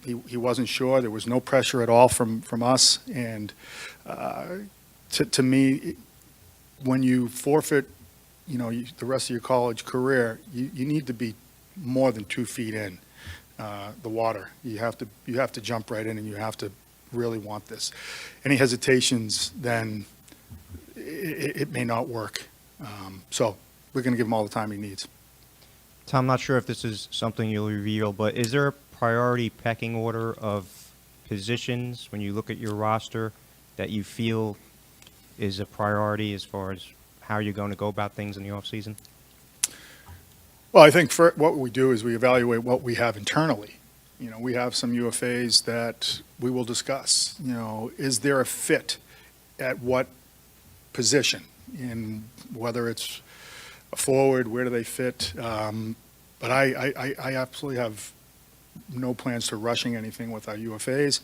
He wasn't sure. There was no pressure at all from us. And to me, when you forfeit, the rest of your college career, you need to be more than 2 feet in the water. You have to jump right in, and you have to really want this. Any hesitations, then it may not work. So we're going to give him all the time he needs. Tom, not sure if this is something you'll reveal, but is there a priority pecking order of positions when you look at your roster that you feel is a priority as far as how you're going to go about things in the offseason? Well, I think what we do is we evaluate what we have internally. We have some UFAs that we will discuss. Is there a fit at what position? And whether it's a forward, where do they fit? But I absolutely have no plans to rushing anything with our UFAs.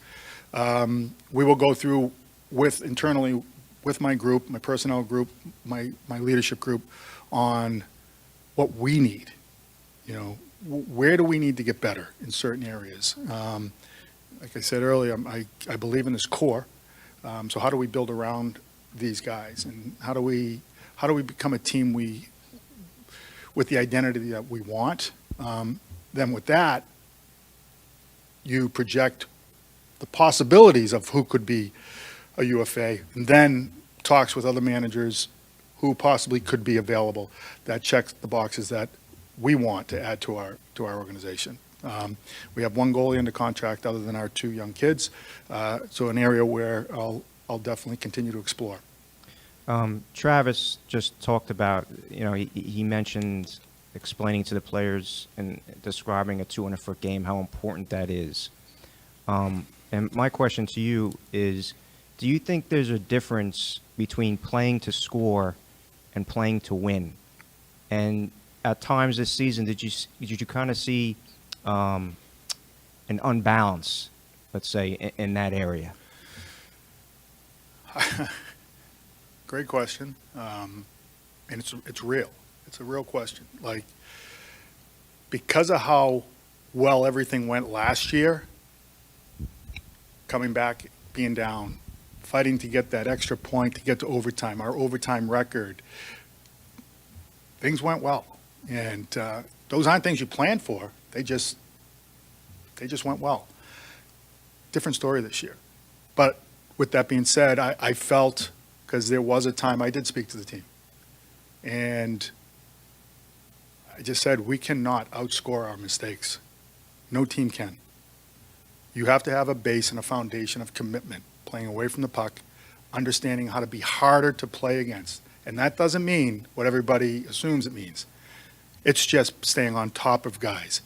We will go through internally with my group, my personnel group, my leadership group on what we need. Where do we need to get better in certain areas? Like I said earlier, I believe in this core. So how do we build around these guys, and how do we become a team with the identity that we want? Then with that, you project the possibilities of who could be a UFA, and then talks with other managers who possibly could be available that checks the boxes that we want to add to our organization. We have one goalie under contract other than our 2 young kids, so an area where I'll definitely continue to explore. Travis just talked about, he mentioned explaining to the players and describing a 200-foot game, how important that is. And my question to you is, do you think there's a difference between playing to score and playing to win? And at times this season, did you kind of see an unbalance, let's say, in that area? Great question, and it's real. It's a real question. Like, because of how well everything went last year, coming back, being down, fighting to get that extra point to get to overtime, our overtime record, things went well. And those aren't things you planned for. They just went well. Different story this year. But with that being said, I felt, because there was a time I did speak to the team, and I just said, we cannot outscore our mistakes. No team can. You have to have a base and a foundation of commitment, playing away from the puck, understanding how to be harder to play against And that doesn't mean what everybody assumes it means. It's just staying on top of guys.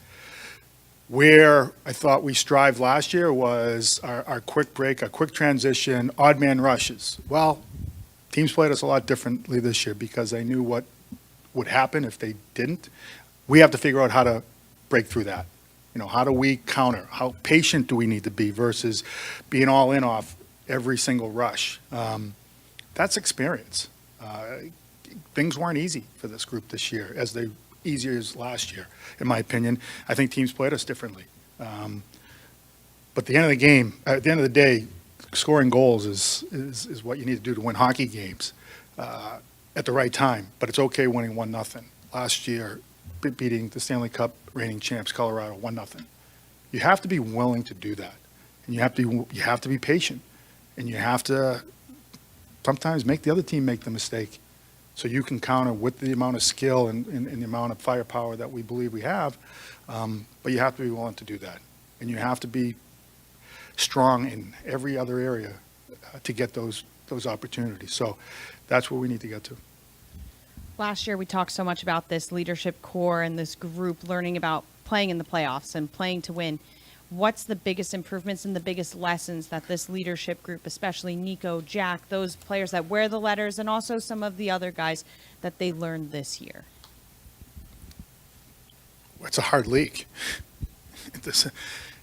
Where I thought we strived last year was our quick break, our quick transition, odd man rushes. Well, teams played us a lot differently this year because they knew what would happen if they didn't. We have to figure out how to break through that. How do we counter? How patient do we need to be versus being all in off every single rush? That's experience. Things weren't easy for this group this year as they easier as last year, in my opinion. I think teams played us differently. But at the end of the game, at the end of the day, scoring goals is what you need to do to win hockey games at the right time. But it's okay winning 1-0. Last year, beating the Stanley Cup reigning champs, Colorado, 1-0. You have to be willing to do that, and you have to be patient, and you have to sometimes make the other team make the mistake, so you can counter with the amount of skill and the amount of firepower that we believe we have. But you have to be willing to do that, and you have to be strong in every other area to get those opportunities. So that's where we need to get to. Last year, we talked so much about this leadership core and this group learning about playing in the playoffs and playing to win. What's the biggest improvements and the biggest lessons that this leadership group, especially Nico, Jack, those players that wear the letters, and also some of the other guys, that they learned this year? It's a hard league.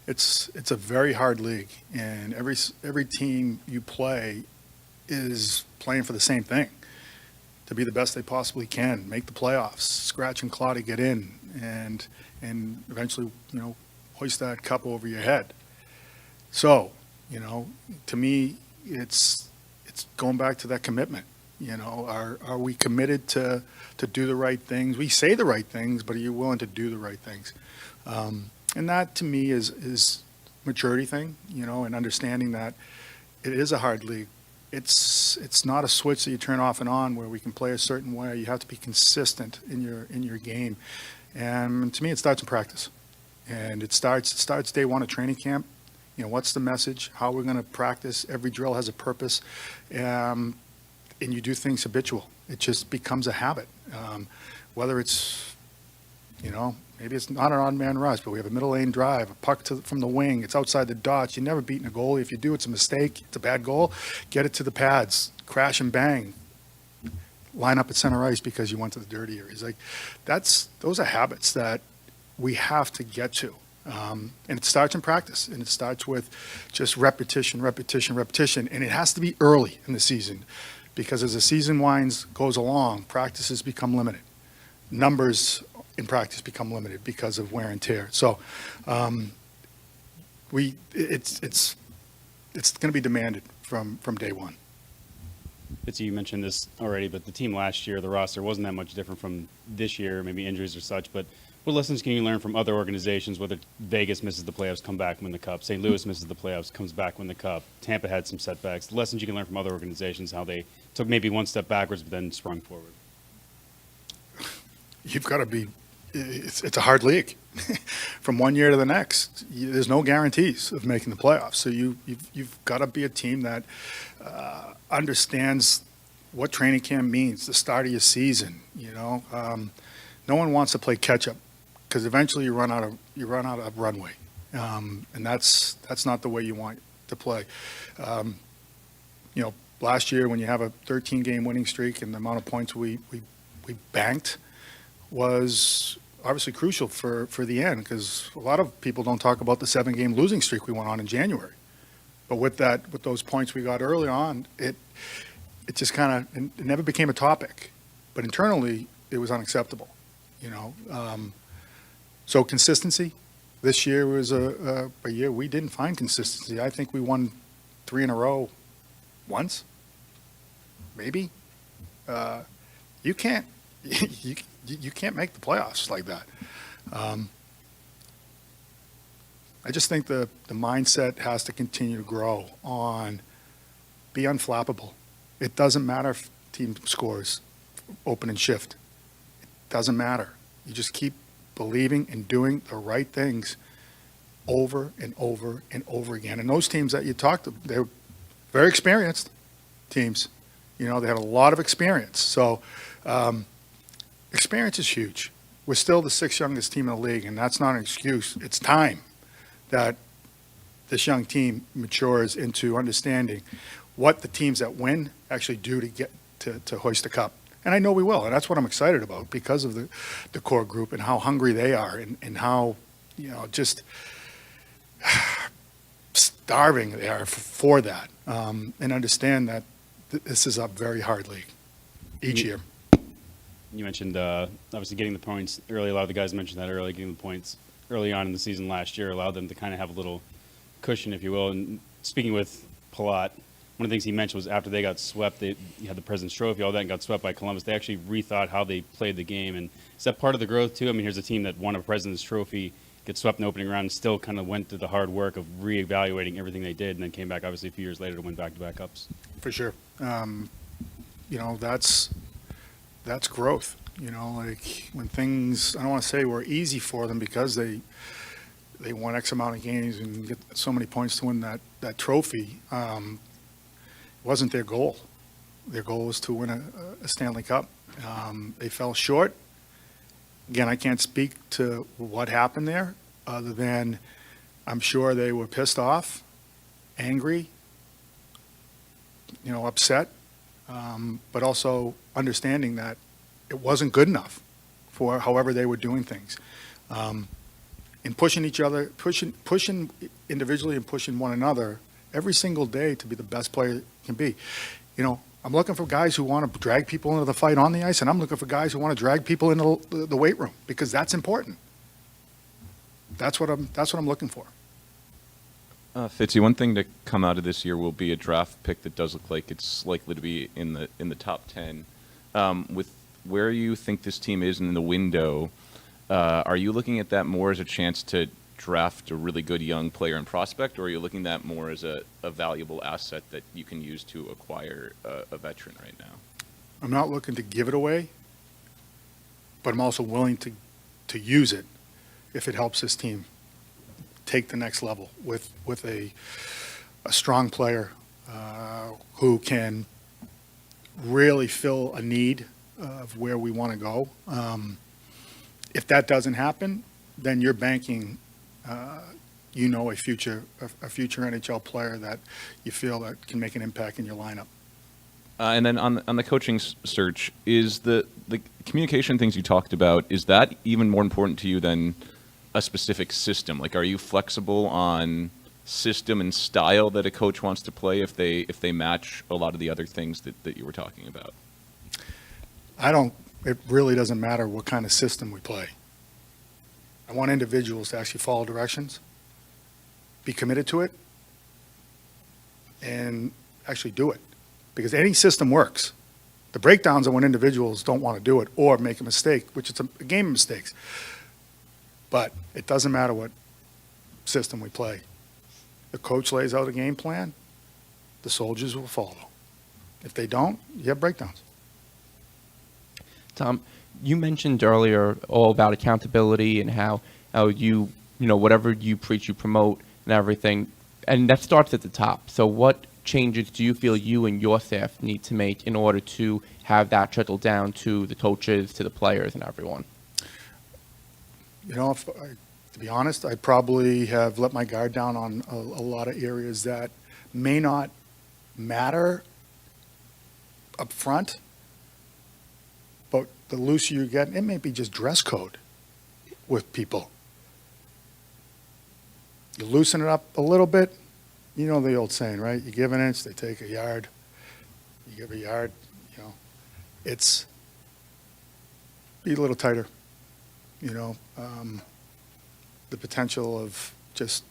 It's a very hard league, and every team you play is playing for the same thing, to be the best they possibly can, make the playoffs, scratch and claw to get in, and eventually, hoist that cup over your head. So, to me, it's going back to that commitment. Are we committed to do the right things? We say the right things, but are you willing to do the right things? And that, to me, is maturity thing, and understanding that it is a hard league. It's not a switch that you turn off and on where we can play a certain way. You have to be consistent in your game. And to me, it starts in practice. And it starts day one of training camp. What's the message? How we're going to practice? Every drill has a purpose. And you do things habitual. It just becomes a habit. Whether it's, maybe it's not an odd man rush, but we have a middle lane drive, a puck from the wing. It's outside the dots. You're never beating a goalie. If you do, it's a mistake. It's a bad goal. Get it to the pads. Crash and bang. Line up at center ice because you went to the dirty areas. Those are habits that we have to get to. And it starts in practice, and it starts with just repetition. And it has to be early in the season, because as the season goes along, practices become limited. Numbers in practice become limited because of wear and tear. So it's going to be demanded from day one. Fitzy, you mentioned this already, but the team last year, the roster wasn't that much different from this year, maybe injuries or such, but what lessons can you learn from other organizations, whether Vegas misses the playoffs, come back, win the Cup, St. Louis misses the playoffs, comes back, win the Cup, Tampa had some setbacks, the lessons you can learn from other organizations, how they took maybe one step backwards but then sprung forward? You've got to be, it's a hard league. From one year to the next, there's no guarantees of making the playoffs. So you've got to be a team that understands what training camp means, the start of your season. No one wants to play catch up, because eventually you run out of runway, and that's not the way you want to play. Last year when you have a 13-game winning streak and the amount of points we banked was obviously crucial for the end, because a lot of people don't talk about the 7-game losing streak we went on in January. But with those points we got early on, it just it never became a topic. But internally, it was unacceptable. So consistency. This year was a year we didn't find consistency. I think we won 3 in a row once, maybe. You can't you can't make the playoffs like that. I just think the mindset has to continue to grow on be unflappable. It doesn't matter if team scores open and shift. It doesn't matter. You just keep believing and doing the right things over and over and over again. And those teams that you talked to, they're very experienced teams. You know, they had a lot of experience. So experience is huge. We're still the sixth youngest team in the league, and that's not an excuse. It's time that this young team matures into understanding what the teams that win actually do to get to hoist the cup. And I know we will, and that's what I'm excited about because of the core group and how hungry they are and how, you know, just starving they are for that, and understand that this is a very hard league each year. You mentioned obviously getting the points early. A lot of the guys mentioned that early, getting the points early on in the season last year allowed them to kind of have a little cushion, if you will. And speaking with Palat, one of the things he mentioned was after they got swept, they had the President's Trophy, all that, and got swept by Columbus. They actually rethought how they played the game. And is that part of the growth, too? I mean, here's a team that won a President's Trophy, gets swept in the opening round, and still kind of went through the hard work of reevaluating everything they did, and then came back, obviously, a few years later to win back-to-back cups. For sure. You know, that's growth. You know, like when things, I don't want to say were easy for them because they won X amount of games and get so many points to win that trophy. It wasn't their goal. Their goal was to win a Stanley Cup. They fell short. Again, I can't speak to what happened there other than I'm sure they were pissed off, angry, you know, upset, but also understanding that it wasn't good enough for however they were doing things. And pushing each other, pushing individually and pushing one another every single day to be the best player can be. You know, I'm looking for guys who want to drag people into the fight on the ice, and I'm looking for guys who want to drag people into the weight room because that's important. That's what I'm looking for. Fitzy, one thing to come out of this year will be a draft pick that does look like it's likely to be in the top 10. With where you think this team is in the window, are you looking at that more as a chance to draft a really good young player and prospect, or are you looking at that more as a valuable asset that you can use to acquire a veteran right now? I'm not looking to give it away, but I'm also willing to use it if it helps this team take the next level with a strong player who can really fill a need of where we want to go. If that doesn't happen, then you're banking, you know, a future NHL player that you feel that can make an impact in your lineup. And then on the coaching search, is the communication things you talked about, is that even more important to you than a specific system? Like, are you flexible on system and style that a coach wants to play if they match a lot of the other things that you were talking about? It really doesn't matter what kind of system we play. I want individuals to actually follow directions, be committed to it, and actually do it. Because any system works. The breakdowns are when individuals don't want to do it or make a mistake, which is a game of mistakes. But it doesn't matter what system we play. The coach lays out a game plan, the soldiers will follow. If they don't, you have breakdowns. Tom, you mentioned earlier all about accountability and how you know, whatever you preach, you promote and everything, and that starts at the top. So what changes do you feel you and your staff need to make in order to have that trickle down to the coaches, to the players, and everyone? You know, to be honest, I probably have let my guard down on a lot of areas that may not matter up front, but the looser you get, it may be just dress code with people. You loosen it up a little bit, you know the old saying, right? You give an inch, they take a yard. You give a yard, you know. It's be a little tighter, you know. The potential of just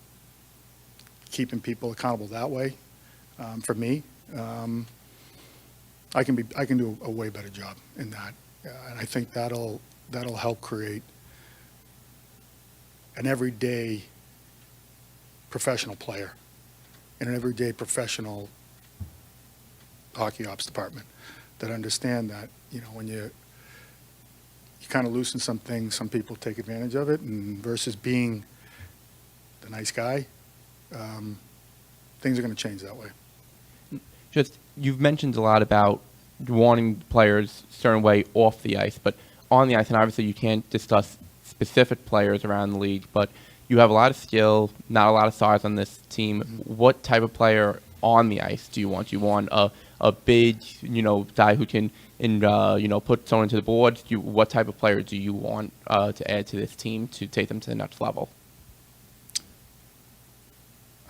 keeping people accountable that way, for me, I can do a way better job in that, and I think that'll help create an everyday professional player and an everyday professional hockey ops department that understand that, you know, when you kind of loosen some things, some people take advantage of it, and versus being the nice guy, things are going to change that way. Just, you've mentioned a lot about wanting players a certain way off the ice, but on the ice, and obviously you can't discuss specific players around the league, but you have a lot of skill, not a lot of size on this team. What type of player on the ice do you want? Do you want a big, guy who can, put someone to the board? What type of player do you want to add to this team to take them to the next level?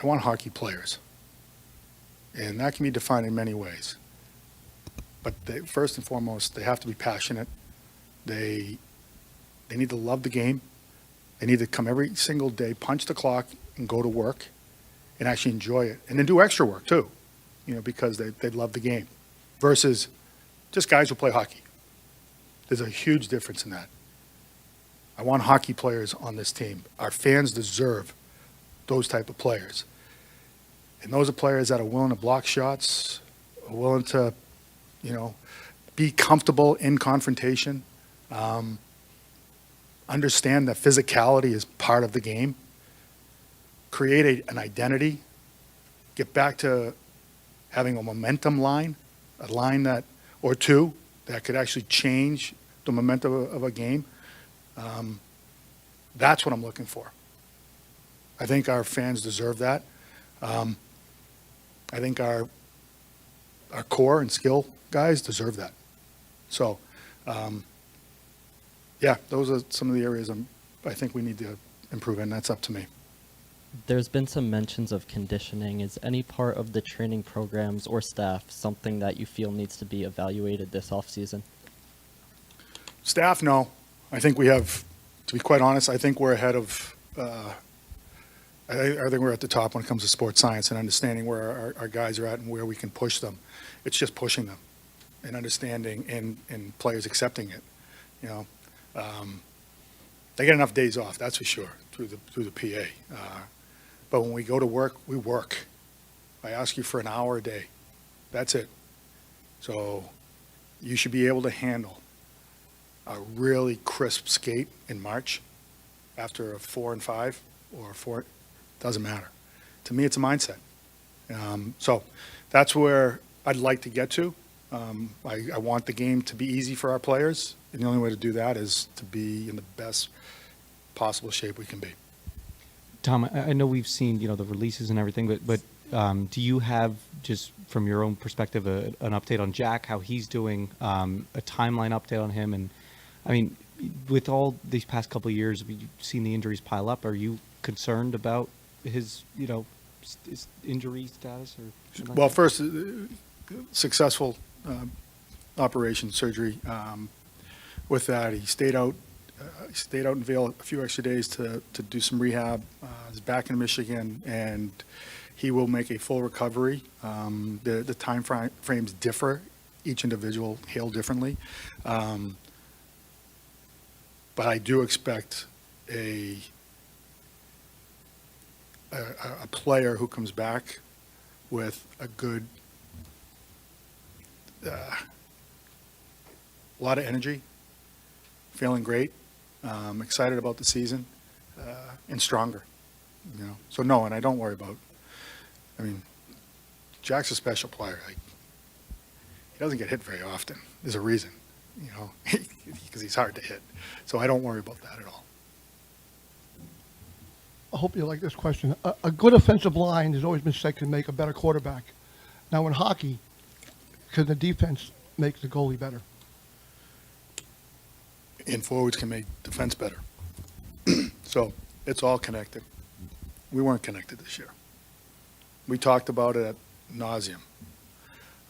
I want hockey players. And that can be defined in many ways. But first and foremost, they have to be passionate. They need to love the game. They need to come every single day, punch the clock, and go to work and actually enjoy it. And then do extra work, too, because they love the game. Versus just guys who play hockey. There's a huge difference in that. I want hockey players on this team. Our fans deserve those type of players. And those are players that are willing to block shots, are willing to, be comfortable in confrontation, understand that physicality is part of the game, create an identity, get back to having a momentum line, a line that, or two, that could actually change the momentum of a game. That's what I'm looking for. I think our fans deserve that. I think our core and skill guys deserve that. So, those are some of the areas I think we need to improve in. That's up to me. There's been some mentions of conditioning. Is any part of the training programs or staff something that you feel needs to be evaluated this offseason? Staff, no. I think we have, to be quite honest, I think we're ahead of, I think we're at the top when it comes to sports science and understanding where our guys are at and where we can push them. It's just pushing them and understanding and players accepting it. They get enough days off, that's for sure, through the PA. But when we go to work, we work. I ask you for an hour a day. That's it. So you should be able to handle a really crisp skate in March after a 4 and 5 or 4. Doesn't matter. To me, it's a mindset. So that's where I'd like to get to. I want the game to be easy for our players, and the only way to do that is to be in the best possible shape we can be. Tom, I know we've seen the releases and everything, but do you have, just from your own perspective, an update on Jack, how he's doing, a timeline update on him? And I mean, with all these past couple of years, you've seen the injuries pile up. Are you concerned about his his injury status or something? Well, like that? first, successful operation surgery. With that, he stayed out. In Vail a few extra days to do some rehab. He's back in Michigan, and he will make a full recovery. The time frames differ. Each individual hail differently. But I do expect a player who comes back with a good, a lot of energy, feeling great, excited about the season, and stronger. So no, and I don't worry about. I mean, Jack's a special player. He doesn't get hit very often. There's a reason, because he's hard to hit. So I don't worry about that at all. I hope you like this question. A good offensive line has always been said can make a better quarterback. Now in hockey, can the defense make the goalie better? And forwards can make defense better. So it's all connected. We weren't connected this year. We talked about it ad nauseum,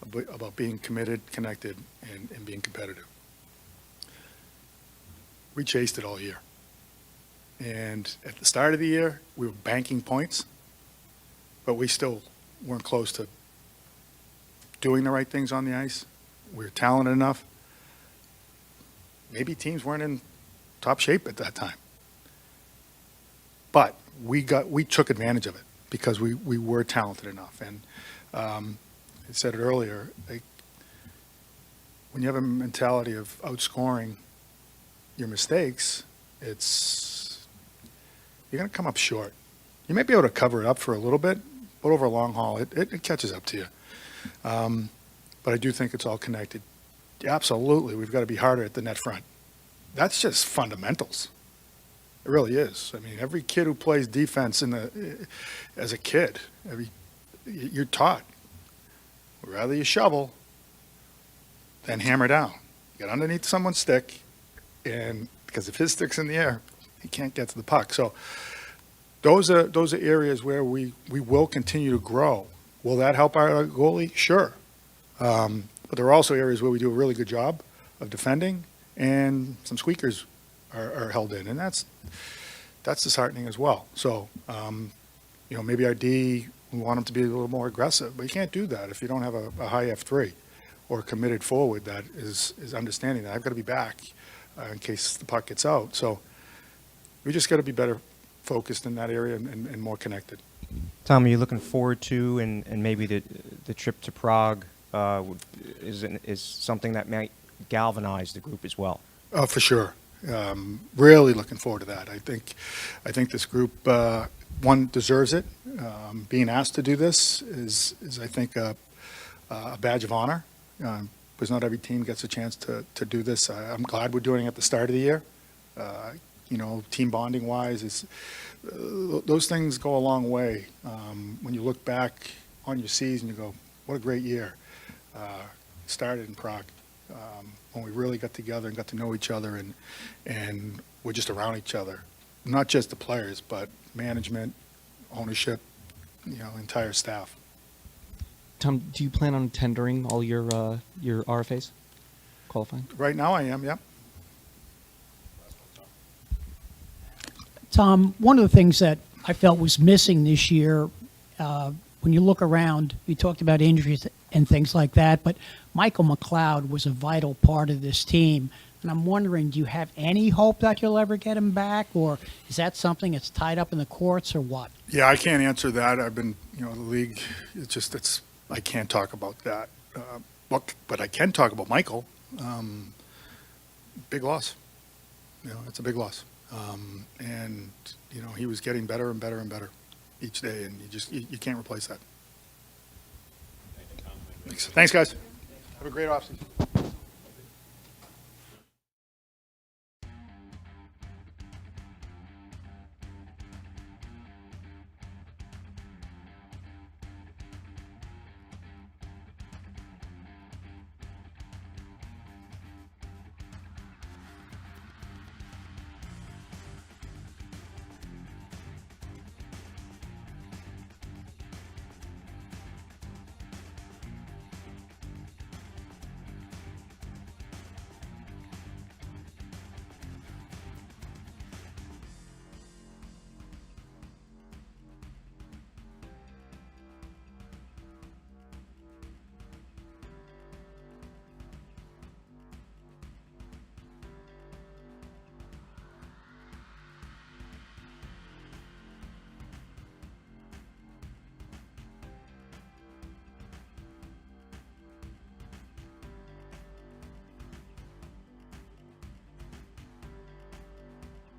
about being committed, connected, and being competitive. We chased it all year. And at the start of the year, we were banking points, but we still weren't close to doing the right things on the ice. We were talented enough. Maybe teams weren't in top shape at that time. But we took advantage of it because we were talented enough. And I said it earlier, when you have a mentality of outscoring your mistakes, you're going to come up short. You might be able to cover it up for a little bit, but over a long haul, it catches up to you. But I do think it's all connected. absolutely, we've got to be harder at the net front. That's just fundamentals. It really is. I mean, every kid who plays defense as a kid, you're taught, rather you shovel than hammer down. Get underneath someone's stick, and because if his stick's in the air, he can't get to the puck. So those are areas where we will continue to grow. Will that help our goalie? Sure. But there are also areas where we do a really good job of defending, and some squeakers are held in, and that's disheartening as well. So, maybe our D, we want them to be a little more aggressive, but you can't do that if you don't have a high F3 or a committed forward that is understanding that I've got to be back in case the puck gets out. So we just got to be better focused in that area and more connected. Tom, are you looking forward to and maybe the trip to Prague is something that might galvanize the group as well? Oh, for sure. Really looking forward to that. I think this group, one, deserves it. Being asked to do this is I think, a badge of honor, because not every team gets a chance to do this. I'm glad we're doing it at the start of the year. Team bonding wise, those things go a long way. When you look back on your season, you go, what a great year. Started in Prague. When we really got together and got to know each other and we're just around each other, not just the players, but management, ownership, entire staff. Tom, do you plan on tendering all your RFAs, qualifying? Right now I am, yeah. Tom, one of the things that I felt was missing this year, when you look around, you talked about injuries and things like that, but Michael McLeod was a vital part of this team. And I'm wondering, do you have any hope that you'll ever get him back, or is that something that's tied up in the courts, or what? Yeah, I can't answer that. I've been, the league, I can't talk about that. But I can talk about Michael. Big loss. It's a big loss. And he was getting better and better and better each day, and you can't replace that. Thanks, guys. Have a great offseason.